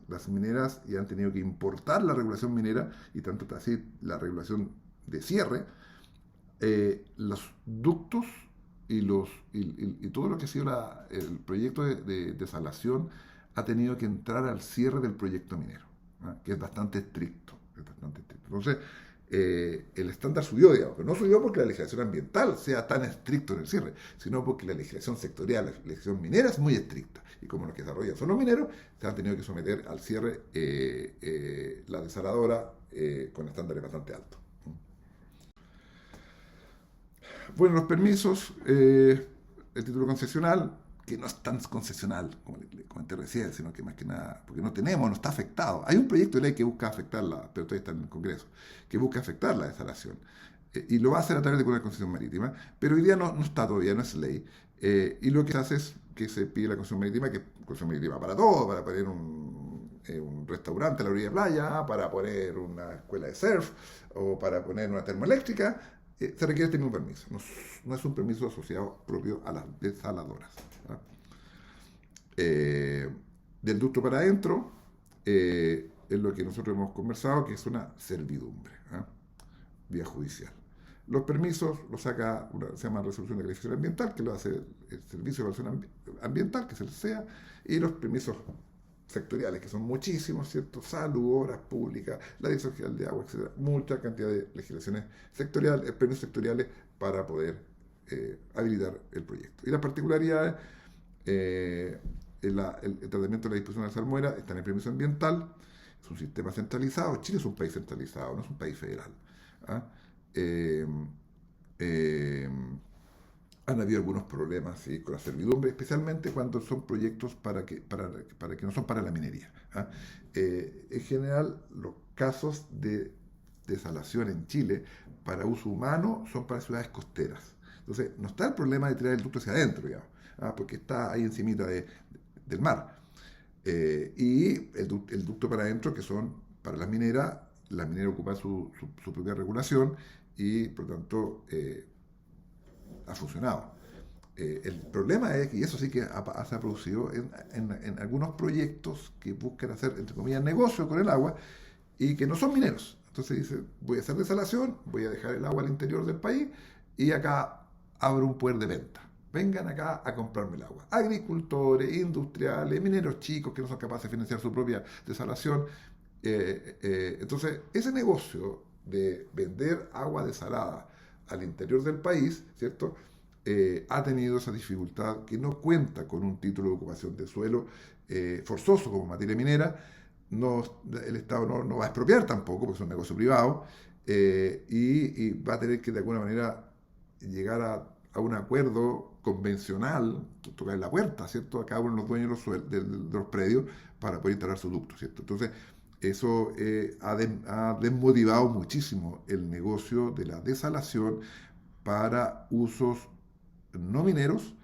Speaker 1: ya han tenido que importar la regulación minera y tanto así la regulación de cierre, los ductos y todo lo que ha sido el proyecto de desalación ha tenido que entrar al cierre del proyecto minero, ¿no? Que es bastante estricto. Entonces, el estándar subió, digamos, pero no subió porque la legislación ambiental sea tan estricto en el cierre, sino porque la legislación sectorial, la legislación minera es muy estricta. Y como los que desarrollan son los mineros, se han tenido que someter al cierre la desaladora con estándares bastante altos. Bueno, los permisos, el título concesional, que no es tan concesional como le comenté recién, sino que más que nada, porque no está afectado. Hay un proyecto de ley que busca afectarla, pero todavía está en el Congreso, que busca afectar la desalación. Y lo va a hacer a través de una concesión marítima, pero hoy día no está todavía, no es ley. Y lo que se hace es que se pide la concesión marítima, que es concesión marítima para todo, para poner un restaurante a la orilla de playa, para poner una escuela de surf, o para poner una termoeléctrica. Se requiere este mismo permiso. No es un permiso asociado propio a las desaladoras. ¿Ah? Del ducto para adentro es lo que nosotros hemos conversado, que es una servidumbre, ¿ah? Vía judicial. Los permisos los saca se llama resolución de calificación ambiental, que lo hace el Servicio de Evaluación Ambiental, que es el SEA, y los permisos sectoriales, que son muchísimos, ¿cierto? Salud, obras públicas, la Dirección General de Agua, etcétera. Mucha cantidad de legislaciones sectoriales, permisos sectoriales para poder habilitar el proyecto. Y las particularidades, el tratamiento de la disposición de la salmuera está en el permiso ambiental, es un sistema centralizado. Chile es un país centralizado, no es un país federal. ¿Ah? Han habido algunos problemas, ¿sí?, con la servidumbre, especialmente cuando son proyectos para que no son para la minería. ¿Ah? En general, los casos de desalación en Chile para uso humano son para ciudades costeras. Entonces, no está el problema de tirar el ducto hacia adentro, digamos, porque está ahí encimita del mar. Y el ducto para adentro, que son para las mineras ocupan su propia regulación y, por lo tanto, ha funcionado. El problema es que, y eso sí que se ha producido en algunos proyectos que buscan hacer, entre comillas, negocio con el agua y que no son mineros. Entonces dice, voy a hacer desalación, voy a dejar el agua al interior del país y acá abro un poder de venta. Vengan acá a comprarme el agua. Agricultores, industriales, mineros chicos que no son capaces de financiar su propia desalación. Entonces, ese negocio de vender agua desalada al interior del país, ¿cierto?, ha tenido esa dificultad que no cuenta con un título de ocupación de suelo forzoso como materia minera. El Estado no va a expropiar tampoco, porque es un negocio privado, y va a tener que de alguna manera llegar a un acuerdo convencional, tocar la puerta, ¿cierto?, a cada uno de los dueños de los predios para poder instalar su ducto, ¿cierto? Entonces, eso ha desmotivado muchísimo el negocio de la desalación para usos no mineros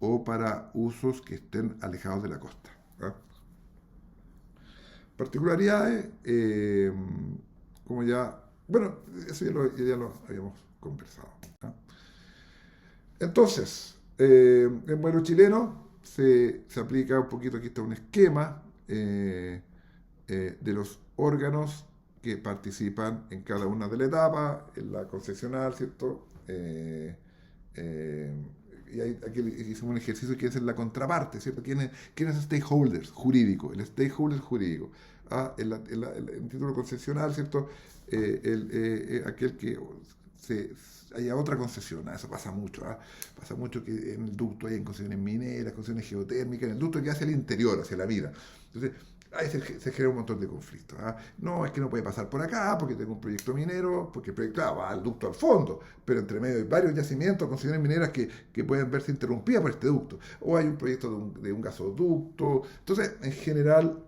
Speaker 1: o para usos que estén alejados de la costa. ¿Ah? Particularidades, como ya Bueno, eso ya lo habíamos conversado. ¿Ah? Entonces, en modelo chileno se aplica un poquito, aquí está un esquema de los órganos que participan en cada una de las etapas, en la concesional, ¿cierto? Eh, y aquí hicimos un ejercicio que es en la contraparte, ¿cierto? ¿Quién es el stakeholder jurídico? El stakeholder jurídico. Ah, en título concesional, ¿cierto? Aquel que se, haya otra concesión. Eso pasa mucho. Pasa mucho que en el ducto hay concesiones mineras, concesiones geotérmicas, en el ducto que hacia el interior, hacia la vida. Entonces, ahí se genera un montón de conflictos. No, es que no puede pasar por acá porque tengo un proyecto minero, porque el proyecto va al ducto al fondo, pero entre medio hay varios yacimientos, concesiones mineras que pueden verse interrumpidas por este ducto. O hay un proyecto de un gasoducto. Entonces, en general,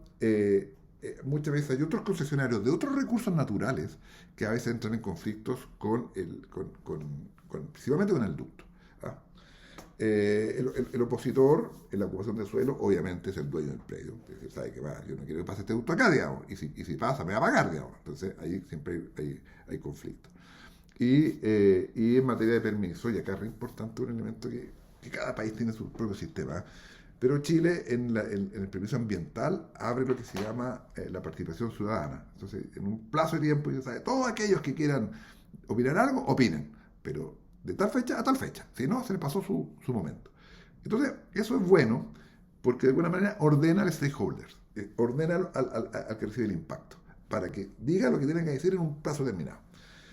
Speaker 1: muchas veces hay otros concesionarios de otros recursos naturales que a veces entran en conflictos principalmente con el ducto. ¿Ah? El opositor en la ocupación del suelo obviamente es el dueño del predio. Entonces, sabe que yo no quiero que pase este ducto acá, digamos, y si pasa me va a pagar, digamos. Entonces ahí siempre hay conflicto. Y en materia de permiso, y acá es importante un elemento que cada país tiene su propio sistema, pero Chile en el permiso ambiental abre lo que se llama la participación ciudadana. Entonces, en un plazo de tiempo, ya sabe, todos aquellos que quieran opinar algo, opinen, pero de tal fecha a tal fecha. Si no, se le pasó su momento. Entonces, eso es bueno porque de alguna manera ordena al stakeholder, ordena al que recibe el impacto, para que diga lo que tiene que decir en un plazo determinado.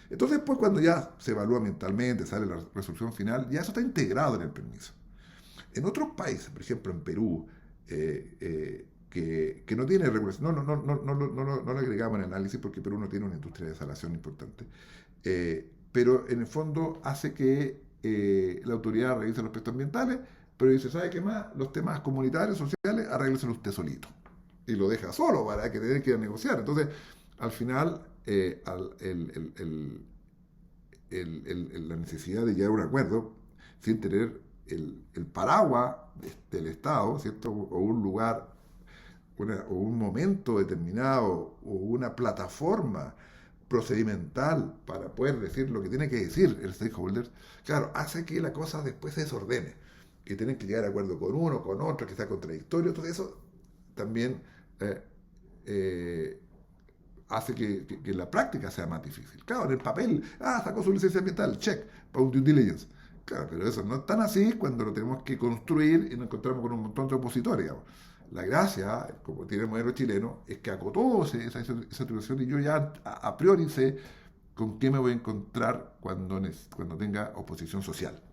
Speaker 1: Entonces, después, cuando ya se evalúa ambientalmente, sale la resolución final, ya eso está integrado en el permiso. En otros países, por ejemplo en Perú, que no tiene regulación, no lo agregamos en el análisis porque Perú no tiene una industria de desalación importante, pero en el fondo hace que la autoridad revise los aspectos ambientales, pero dice, ¿sabe qué más? Los temas comunitarios, sociales, arrégleselo usted solito. Y lo deja solo para que tener que ir a negociar. Entonces, al final, la necesidad de llegar a un acuerdo sin tener el paraguas del Estado, ¿cierto? O un lugar, o un momento determinado, o una plataforma procedimental para poder decir lo que tiene que decir el stakeholder, claro, hace que la cosa después se desordene, que tienen que llegar a acuerdo con uno, con otro, que sea contradictorio, todo eso también hace que la práctica sea más difícil. Claro, en el papel, sacó su licencia ambiental, check, para un due diligence. Claro, pero eso no es tan así cuando lo tenemos que construir y nos encontramos con un montón de opositores, digamos. La gracia, como tiene el modelo chileno, es que acotó esa situación y yo ya a priori sé con qué me voy a encontrar cuando tenga oposición social.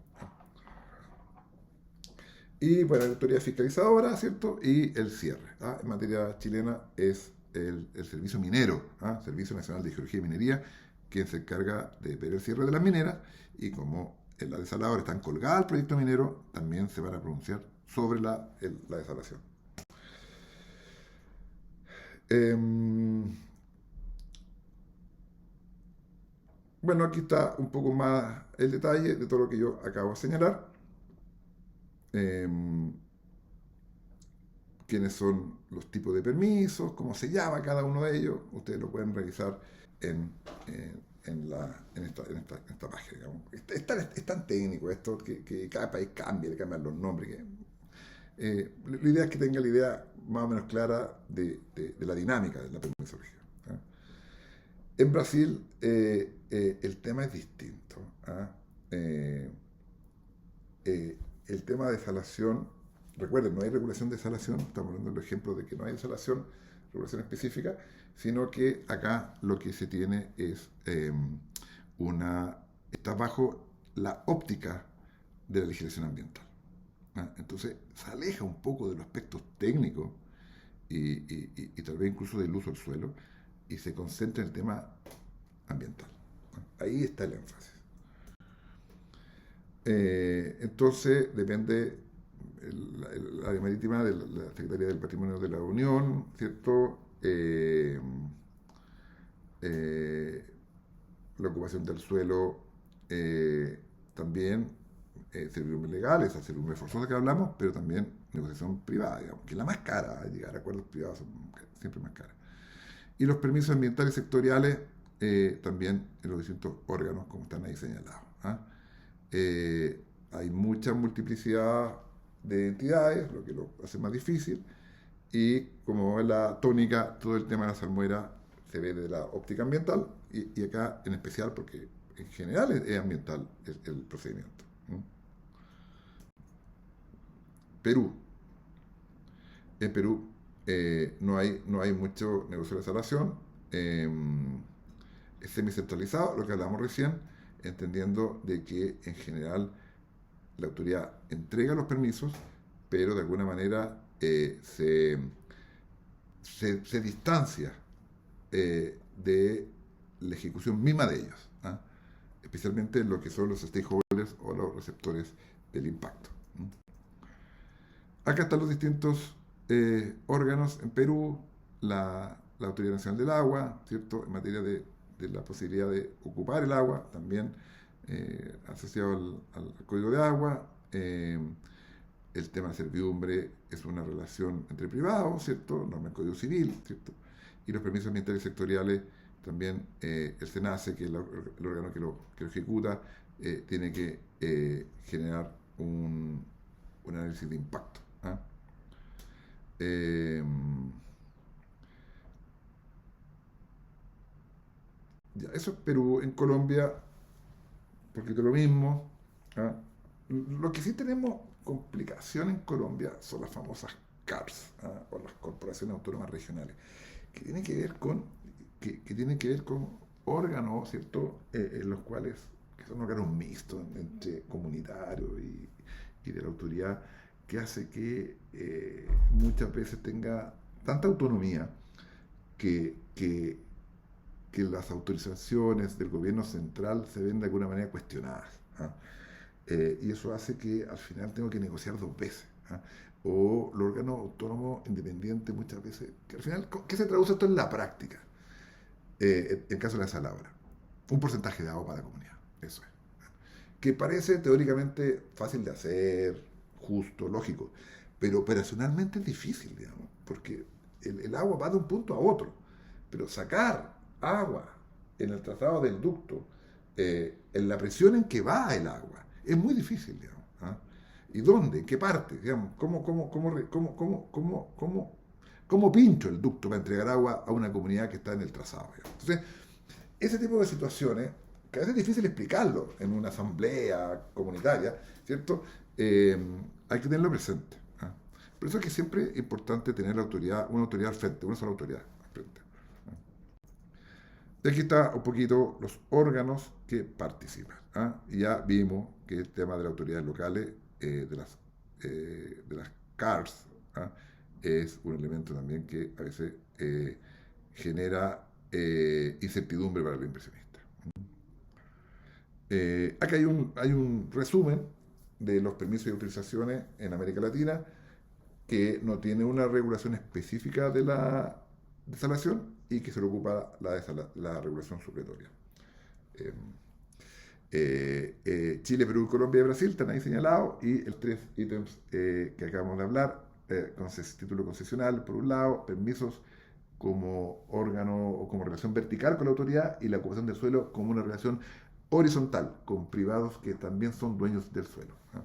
Speaker 1: Y bueno, la autoridad fiscalizadora, ¿cierto? Y el cierre. En materia chilena es el Servicio Minero, Servicio Nacional de Geología y Minería, quien se encarga de ver el cierre de las mineras y como en la desaladora están colgadas al proyecto minero, también se van a pronunciar sobre la desalación. Bueno, aquí está un poco más el detalle de todo lo que yo acabo de señalar. Quiénes son los tipos de permisos, cómo se llama cada uno de ellos. Ustedes lo pueden revisar en esta página. Digamos. Es tan técnico esto que cada país cambia, le cambian los nombres. La idea es que tenga la idea más o menos clara de la dinámica de la permisología. En Brasil el tema es distinto. El tema de desalación, recuerden, no hay regulación de desalación, estamos hablando del ejemplo de que no hay desalación, regulación específica, sino que acá lo que se tiene es está bajo la óptica de la legislación ambiental. Entonces se aleja un poco de los aspectos técnicos y tal vez incluso del uso del suelo y se concentra en el tema ambiental. Ahí está el énfasis. Entonces depende el área marítima de la Secretaría del Patrimonio de la Unión, ¿cierto? La ocupación del suelo también servidumbre legal, esa servidumbre forzosa que hablamos, pero también negociación privada, digamos, que es la más cara, llegar a acuerdos privados son siempre más caras. Y los permisos ambientales sectoriales también en los distintos órganos como están ahí señalados. ¿Ah? Hay mucha multiplicidad de entidades, lo que lo hace más difícil, y como es la tónica, todo el tema de la salmuera se ve desde la óptica ambiental, y acá en especial porque en general es ambiental el procedimiento. ¿Mm? Perú. En Perú no hay mucho negocio de salación, eh, es semicentralizado, lo que hablamos recién, entendiendo de que en general la autoridad entrega los permisos, pero de alguna manera se distancia de la ejecución misma de ellos, ¿ah? Especialmente en lo que son los stakeholders o los receptores del impacto. ¿Mm? Acá están los distintos órganos en Perú, la Autoridad Nacional del Agua, ¿cierto? En materia de la posibilidad de ocupar el agua, también asociado al Código de Agua. El tema de servidumbre es una relación entre privados, ¿cierto? Norma del Código Civil, ¿cierto? Y los permisos ambientales sectoriales, también el SENACE, que es el órgano que lo ejecuta, tiene que generar un análisis de impacto. ¿Ah? Ya, eso es Perú. En Colombia, porque es lo mismo. ¿Ah? Lo que sí tenemos complicación en Colombia son las famosas CARS, ¿ah? O las corporaciones autónomas regionales, que tienen que ver que tienen que ver con órganos, ¿cierto? En los cuales, que son órganos mixtos entre comunitarios y de la autoridad, que hace que muchas veces tenga tanta autonomía que las autorizaciones del gobierno central se ven de alguna manera cuestionadas. ¿Ah? Y eso hace que al final tengo que negociar dos veces. ¿Ah? O el órgano autónomo independiente muchas veces, que al final, ¿qué se traduce esto en la práctica? En el caso de la Salabra, un porcentaje de agua para la comunidad, eso es. Que parece teóricamente fácil de hacer, justo, lógico, pero operacionalmente es difícil, digamos, porque el agua va de un punto a otro, pero sacar agua en el trazado del ducto, en la presión en que va el agua, es muy difícil, digamos. ¿Ah? ¿Y dónde? ¿En qué parte? Digamos, ¿cómo pincho el ducto para entregar agua a una comunidad que está en el trazado? Digamos? Entonces, ese tipo de situaciones, que a veces es difícil explicarlo en una asamblea comunitaria, ¿cierto? Hay que tenerlo presente. ¿Ah? Por eso es que siempre es importante tener una autoridad al frente, una sola autoridad al frente. ¿Ah? Y aquí está un poquito los órganos que participan. ¿Ah? Y ya vimos que el tema de las autoridades locales, de las CARS, ¿ah? Es un elemento también que a veces genera incertidumbre para los inversionistas. Acá hay un resumen de los permisos y autorizaciones en América Latina que no tiene una regulación específica de la desalación y que se le ocupa la regulación supletoria. Chile, Perú, Colombia y Brasil están ahí señalados, y el tres ítems que acabamos de hablar, título concesional por un lado, permisos como órgano o como relación vertical con la autoridad, y la ocupación del suelo como una relación horizontal con privados que también son dueños del suelo. ¿No?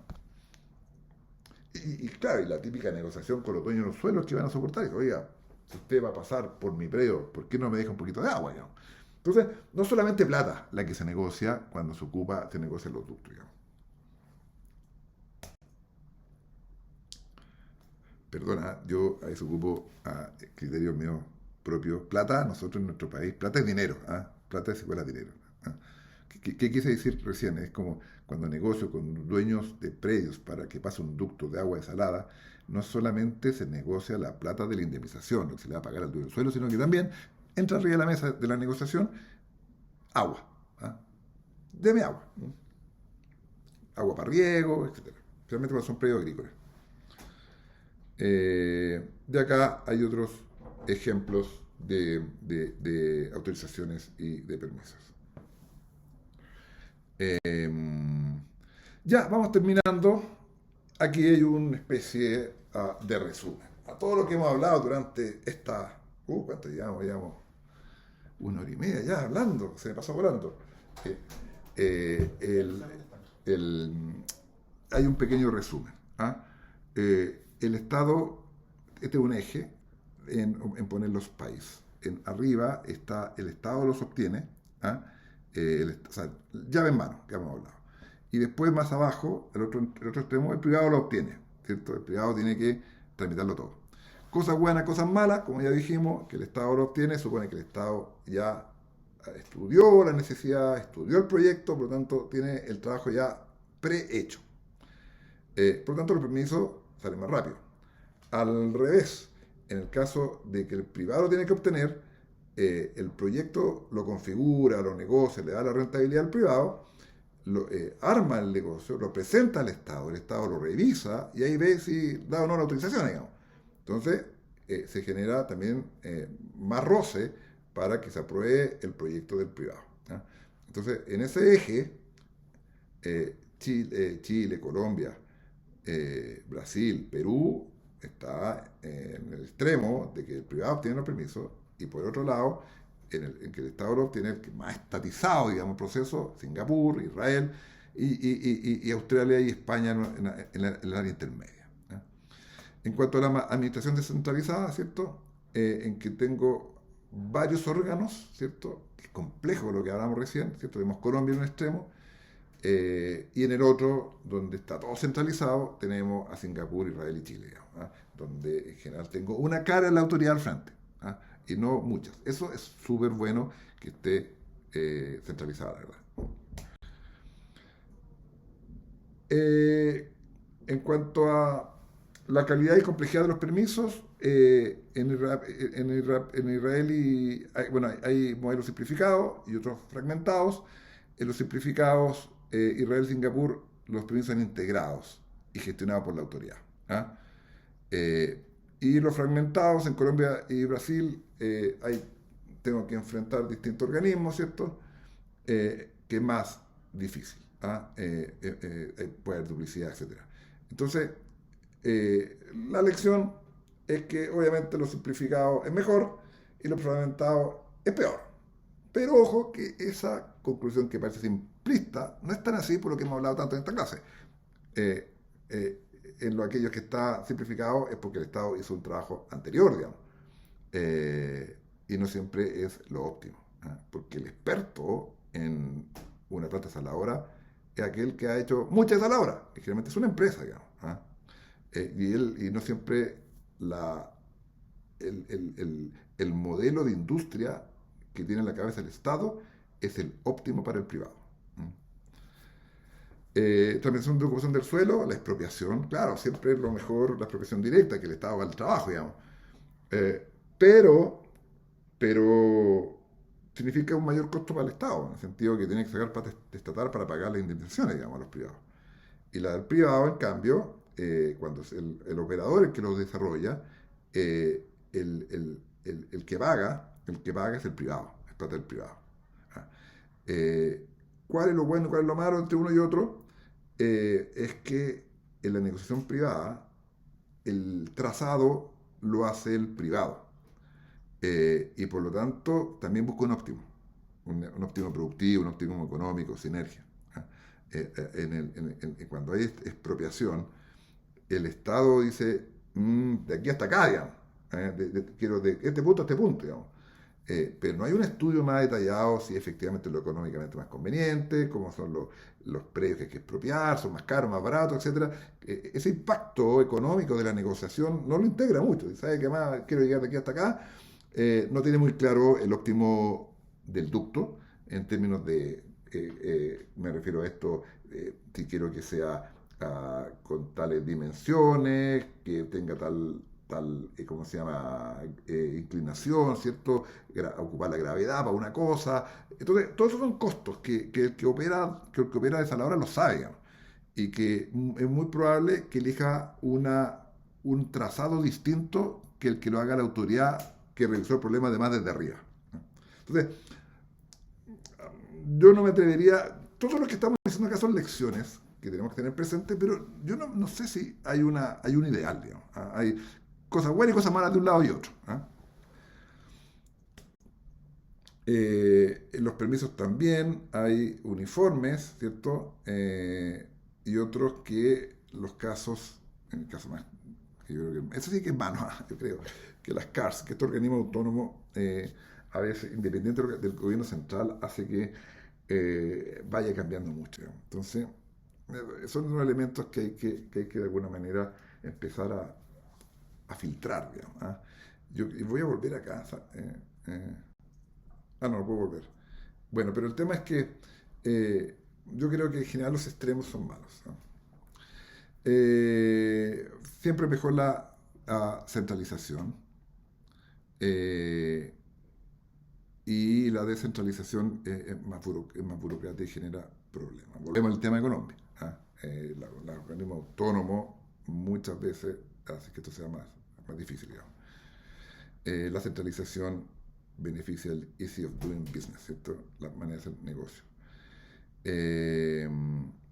Speaker 1: Y claro, y la típica negociación con los dueños de los suelos que van a soportar es, oiga, si usted va a pasar por mi predio, ¿por qué no me deja un poquito de agua? ¿No? Entonces, no solamente plata la que se negocia cuando se negocian los ductos. Digamos. Perdona, yo a veces ocupo a criterios míos propios. Plata, nosotros en nuestro país, plata es dinero, ¿ah? Plata es igual a dinero. ¿Ah? ¿Qué quise decir recién? Es como cuando negocio con dueños de predios para que pase un ducto de agua desalada, no solamente se negocia la plata de la indemnización, lo que se le va a pagar al dueño del suelo, sino que también entra arriba de la mesa de la negociación agua. ¿Ah? Deme agua. ¿No? Agua para riego, etc. Especialmente cuando son predios agrícolas. De acá hay otros ejemplos de autorizaciones y de permisos. Ya, vamos terminando. Aquí hay una especie de resumen. A todo lo que hemos hablado durante esta... ¿Cuánto llevamos? Llevamos 1 hora y media ya hablando, se me pasó volando. Eh, el, hay un pequeño resumen. ¿Ah? El Estado, este es un eje en poner los países. Arriba está el Estado los obtiene, ¿ah? O sea, llave en mano, que hemos hablado. Y después más abajo, el otro extremo, el privado lo obtiene, ¿cierto? El privado tiene que tramitarlo todo. Cosas buenas, cosas malas, como ya dijimos, que el Estado lo obtiene, supone que el Estado ya estudió la necesidad, estudió el proyecto, por lo tanto tiene el trabajo ya prehecho. Por lo tanto, los permisos salen más rápido. Al revés, en el caso de que el privado lo tiene que obtener, el proyecto lo configura, lo negocia, le da la rentabilidad al privado, arma el negocio, lo presenta al Estado, el Estado lo revisa y ahí ve si da o no la autorización, digamos. Entonces, se genera también más roce para que se apruebe el proyecto del privado. ¿Ya? Entonces, en ese eje, Chile, Colombia, Brasil, Perú, está en el extremo de que el privado obtiene los permisos y por otro lado, en que el Estado lo obtiene el que más estatizado, digamos, el proceso, Singapur, Israel y Australia y España en el área intermedia. ¿Ya? En cuanto a la administración descentralizada, ¿cierto? En que tengo varios órganos, ¿cierto? Es complejo lo que hablamos recién, ¿cierto? Tenemos Colombia en un extremo, y en el otro, donde está todo centralizado, tenemos a Singapur, Israel y Chile, digamos, ¿ah? Donde en general tengo una cara en la autoridad al frente, ¿ah? Y no muchas. Eso es súper bueno que esté centralizada, la verdad. En cuanto a la calidad y complejidad de los permisos, en Israel hay modelos simplificados y otros fragmentados. En los simplificados, Israel y Singapur, los permisos son integrados y gestionados por la autoridad. ¿Ah? Y los fragmentados en Colombia y Brasil, tengo que enfrentar distintos organismos, ¿cierto? Que es más difícil. ¿Ah? Puede haber duplicidad, etc. Entonces, la lección es que obviamente lo simplificado es mejor y lo fragmentado es peor. Pero ojo que esa conclusión que parece simplista no es tan así por lo que hemos hablado tanto en esta clase. En lo aquello que está simplificado es porque el Estado hizo un trabajo anterior, digamos. Y no siempre es lo óptimo. ¿Eh? Porque el experto en una planta desaladora es aquel que ha hecho mucha desaladora, que generalmente es una empresa, digamos. Y no siempre el modelo de industria que tiene en la cabeza el Estado es el óptimo para el privado. Transmisión de ocupación del suelo, la expropiación, claro, siempre es lo mejor la expropiación directa, que el Estado va al trabajo, digamos. Pero significa un mayor costo para el Estado, en el sentido que tiene que sacar plata estatal para pagar las indemnizaciones, digamos, a los privados. Y la del privado, en cambio, cuando es el operador el que lo desarrolla, el que paga es el privado, es plata del privado. ¿Cuál es lo bueno y cuál es lo malo entre uno y otro? Es que en la negociación privada el trazado lo hace el privado, y por lo tanto también busca un óptimo productivo, un óptimo económico, sinergia. Cuando hay expropiación, el Estado dice, de aquí hasta acá, digamos, quiero de este punto a este punto, digamos. Pero no hay un estudio más detallado si efectivamente es lo económicamente más conveniente, cómo son los predios que hay que expropiar, son más caros, más baratos, etc. Ese impacto económico de la negociación no lo integra mucho. ¿Sabe qué más quiero llegar de aquí hasta acá? No tiene muy claro el óptimo del ducto en términos de, me refiero a esto, si quiero que sea con tales dimensiones, que tenga tal ¿cómo se llama? Inclinación, ¿cierto? Ocupar la gravedad para una cosa. Entonces, todos esos son costos que el que opera desaladora lo sabe, digamos, y que es muy probable que elija un trazado distinto que el que lo haga la autoridad que revisó el problema además desde arriba. Entonces, yo no me atrevería, todo lo que estamos diciendo acá son lecciones que tenemos que tener presentes, pero yo no sé si hay un ideal, digamos. Hay cosas buenas y cosas malas de un lado y otro. Los permisos también hay uniformes, ¿cierto? Y otros que los casos, en el caso más, que yo creo que, eso sí que es mano, yo creo, que las CARS, que este organismo autónomo, a veces, independiente del gobierno central, hace que vaya cambiando mucho, digamos. Entonces, son unos elementos que hay que de alguna manera empezar a filtrar, digamos, ¿ah? Y voy a volver a casa. Eh, no puedo volver. Bueno, pero el tema es que yo creo que en general los extremos son malos, ¿no? Siempre mejor la centralización, eh, y la descentralización es más burocrática y genera problemas. Volvemos al tema de Colombia, ¿ah? El organismo autónomo muchas veces hace que esto sea más difícil, digamos. La centralización beneficia el easy of doing business, ¿cierto? La manera de hacer negocio. Eh,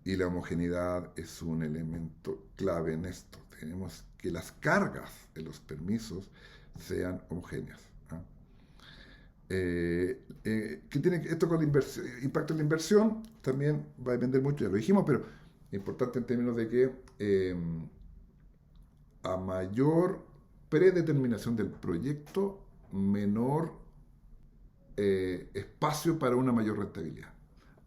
Speaker 1: y la homogeneidad es un elemento clave en esto. Tenemos que las cargas de los permisos sean homogéneas, ¿ah? ¿Qué tiene esto con la inversión? Impacto en la inversión también va a depender mucho, ya lo dijimos, pero importante en términos de que a mayor predeterminación del proyecto, menor espacio para una mayor rentabilidad.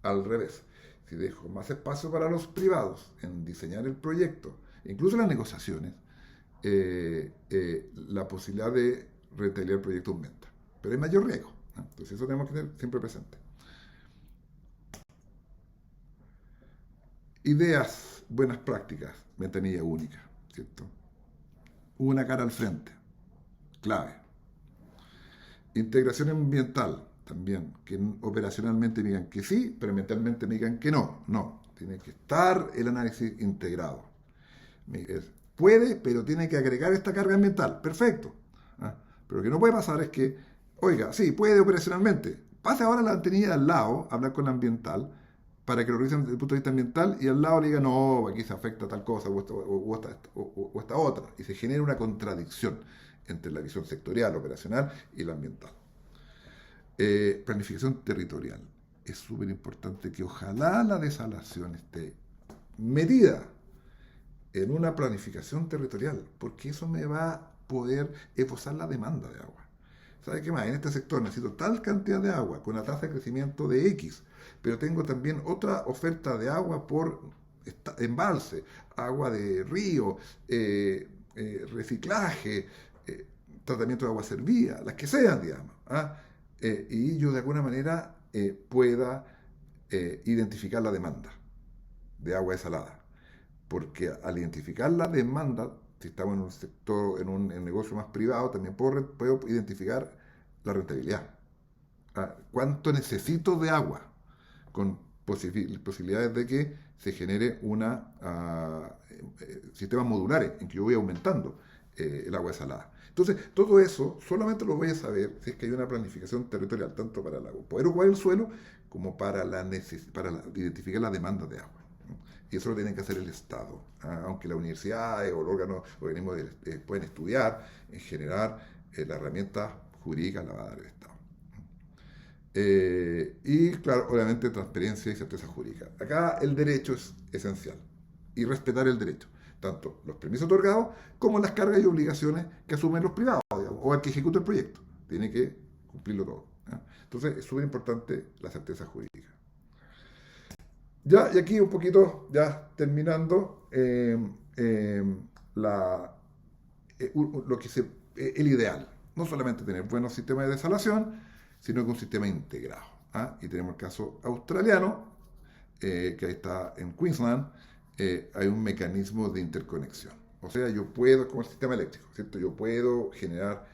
Speaker 1: Al revés, si dejo más espacio para los privados en diseñar el proyecto, incluso en las negociaciones, la posibilidad de rentabilidad del proyecto aumenta. Pero hay mayor riesgo, ¿no? Entonces eso tenemos que tener siempre presente. Ideas, buenas prácticas, ventanilla única, ¿cierto? Una cara al frente, clave. Integración ambiental, también, que operacionalmente me digan que sí, pero mentalmente me digan que no. No, tiene que estar el análisis integrado. Puede, pero tiene que agregar esta carga ambiental. Perfecto. ¿Ah? Pero lo que no puede pasar es que, oiga, sí, puede operacionalmente. Pase ahora a la ventanilla al lado, hablar con la ambiental, para que lo revisen desde el punto de vista ambiental, y al lado le diga, no, aquí se afecta tal cosa o esta otra. Y se genera una contradicción entre la visión sectorial, operacional y la ambiental. Planificación territorial. Es súper importante que ojalá la desalación esté medida en una planificación territorial, porque eso me va a poder esbozar la demanda de agua. ¿Sabe qué más? En este sector necesito tal cantidad de agua con una tasa de crecimiento de X, pero tengo también otra oferta de agua por embalse, agua de río, reciclaje, tratamiento de agua servida, las que sean, digamos, ¿ah? Y yo de alguna manera pueda identificar la demanda de agua desalada. Porque al identificar la demanda, si estamos en un sector, en negocio más privado, también puedo identificar la rentabilidad. ¿Ah? ¿Cuánto necesito de agua? Con posibilidades de que se genere sistemas modulares en que yo voy aumentando el agua desalada. Entonces, todo eso solamente lo voy a saber si es que hay una planificación territorial, tanto para poder ocupar el suelo como para identificar la demanda de agua. Y eso lo tiene que hacer el Estado, ¿ah? Aunque las universidades o los organismos pueden estudiar en generar la herramienta jurídica la va a dar el Estado. Y claro, obviamente transparencia y certeza jurídica. Acá el derecho es esencial y respetar el derecho, tanto los permisos otorgados como las cargas y obligaciones que asumen los privados, digamos, o el que ejecuta el proyecto. Tiene que cumplirlo todo, ¿ah? Entonces es súper importante la certeza jurídica. Ya, y aquí un poquito, ya terminando, el ideal. No solamente tener buenos sistemas de desalación, sino que un sistema integrado, ¿ah? Y tenemos el caso australiano, que ahí está en Queensland, hay un mecanismo de interconexión. O sea, yo puedo, como el sistema eléctrico, ¿cierto? Yo puedo generar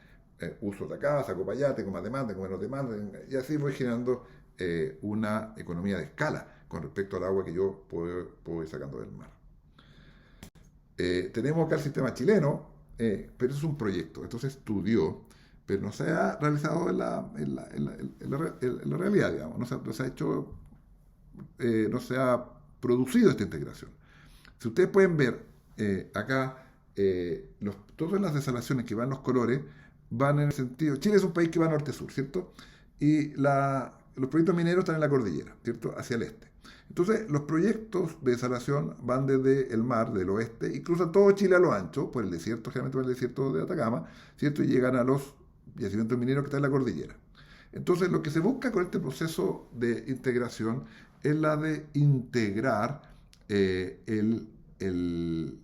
Speaker 1: uso de acá, saco para allá, tengo más demanda, tengo menos demanda, y así voy generando una economía de escala con respecto al agua que yo puedo ir sacando del mar. Tenemos acá el sistema chileno, pero es un proyecto, esto se estudió, pero no se ha realizado en la realidad, digamos, no se ha hecho, no se ha producido esta integración. Si ustedes pueden ver acá, todas las desalaciones que van los colores van en el sentido, Chile es un país que va norte-sur, ¿cierto? y los proyectos mineros están en la cordillera, ¿cierto? Hacia el este. Entonces, los proyectos de desalación van desde el mar del oeste y cruzan todo Chile a lo ancho, por el desierto, generalmente por el desierto de Atacama, ¿cierto? Y llegan a los yacimientos mineros que están en la cordillera. Entonces, lo que se busca con este proceso de integración es la de integrar eh, el, el,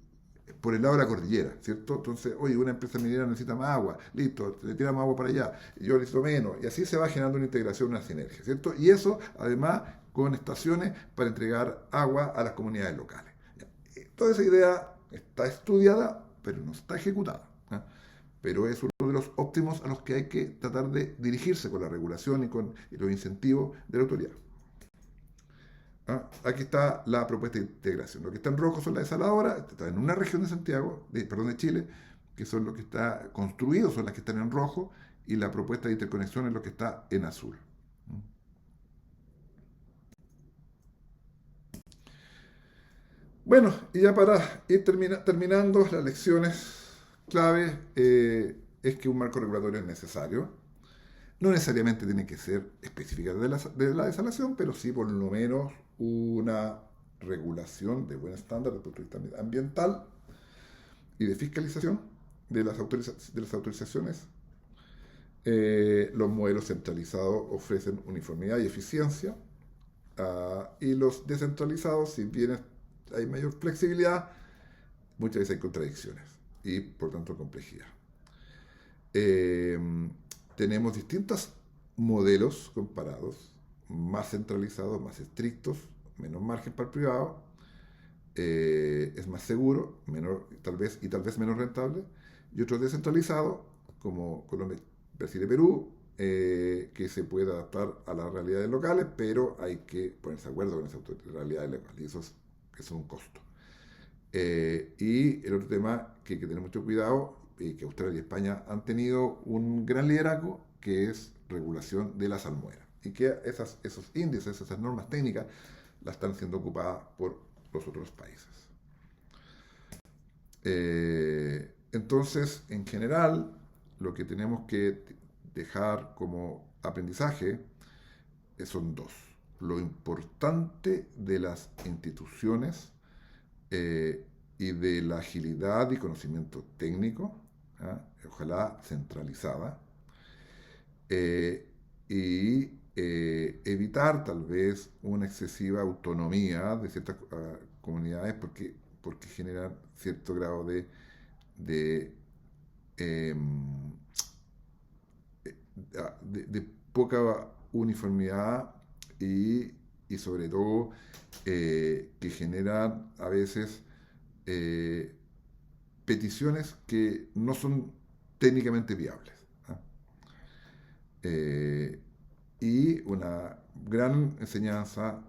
Speaker 1: por el lado de la cordillera, ¿cierto? Entonces, oye, una empresa minera necesita más agua, listo, le tiramos agua para allá, yo necesito menos, y así se va generando una integración, una sinergia, ¿cierto? Y eso, además, con estaciones para entregar agua a las comunidades locales. Toda esa idea está estudiada, pero no está ejecutada, ¿eh? Pero es uno de los óptimos a los que hay que tratar de dirigirse con la regulación y los incentivos de la autoridad. ¿Ah? Aquí está la propuesta de integración. Lo que está en rojo son las desaladoras, está en una región de Santiago, de Chile, que son lo que está construido, son las que están en rojo, y la propuesta de interconexión es lo que está en azul. Bueno, y ya para ir terminando las lecciones clave, es que un marco regulatorio es necesario. No necesariamente tiene que ser específica de la desalación, pero sí por lo menos una regulación de buen estándar desde el punto de vista ambiental y de fiscalización de las autorizaciones. Los modelos centralizados ofrecen uniformidad y eficiencia, y los descentralizados, si bien hay mayor flexibilidad, muchas veces hay contradicciones y por tanto complejidad. Eh, Tenemos distintos modelos comparados, más centralizados, más estrictos, menos margen para el privado, es más seguro, tal vez menos rentable, y otros descentralizados, como Colombia, Brasil y Perú, que se puede adaptar a las realidades locales, pero hay que ponerse de acuerdo con esas realidades locales, y eso es un costo. Y el otro tema que hay que tener mucho cuidado, que Australia y España han tenido un gran liderazgo, que es regulación de la salmuera. Y que esos índices, esas normas técnicas, las están siendo ocupadas por los otros países. Entonces, en general, lo que tenemos que dejar como aprendizaje son dos. Lo importante de las instituciones, y de la agilidad y conocimiento técnico, ojalá centralizada, y evitar tal vez una excesiva autonomía de ciertas comunidades porque generan cierto grado de, em, de poca uniformidad y sobre todo que generan a veces eh, peticiones que no son técnicamente viables. ¿Ah? Eh, y una gran enseñanza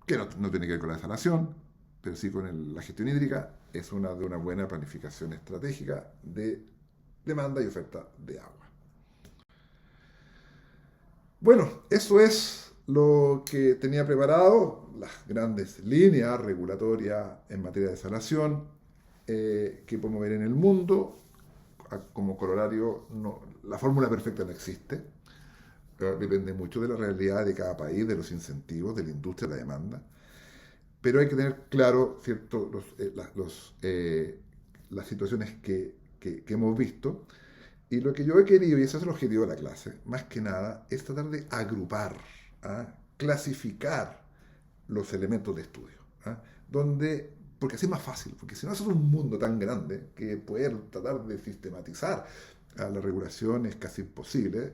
Speaker 1: que no tiene que ver con la desalación, pero sí con la gestión hídrica, es de una buena planificación estratégica de demanda y oferta de agua. Bueno, eso es lo que tenía preparado, las grandes líneas regulatorias en materia de desalación, que podemos ver en el mundo. Como corolario, la fórmula perfecta no existe. Depende mucho de la realidad de cada país, de los incentivos, de la industria, de la demanda. Pero hay que tener claro, ¿cierto?, las situaciones que hemos visto. Y lo que yo he querido, y ese es el objetivo de la clase, más que nada, es tratar de agrupar, clasificar los elementos de estudio. Porque así es más fácil, porque si no, eso es un mundo tan grande que poder tratar de sistematizar la regulación es casi imposible.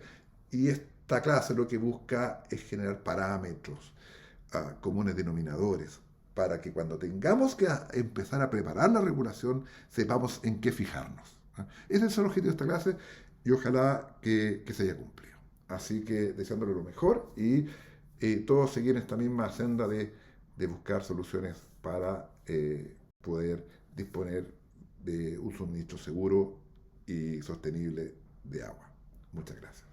Speaker 1: Y esta clase lo que busca es generar parámetros, comunes denominadores, para que cuando tengamos que empezar a preparar la regulación, sepamos en qué fijarnos. Ese es el objetivo de esta clase y ojalá que se haya cumplido. Así que deseándole lo mejor y todos seguir en esta misma senda de buscar soluciones para poder disponer de un suministro seguro y sostenible de agua. Muchas gracias.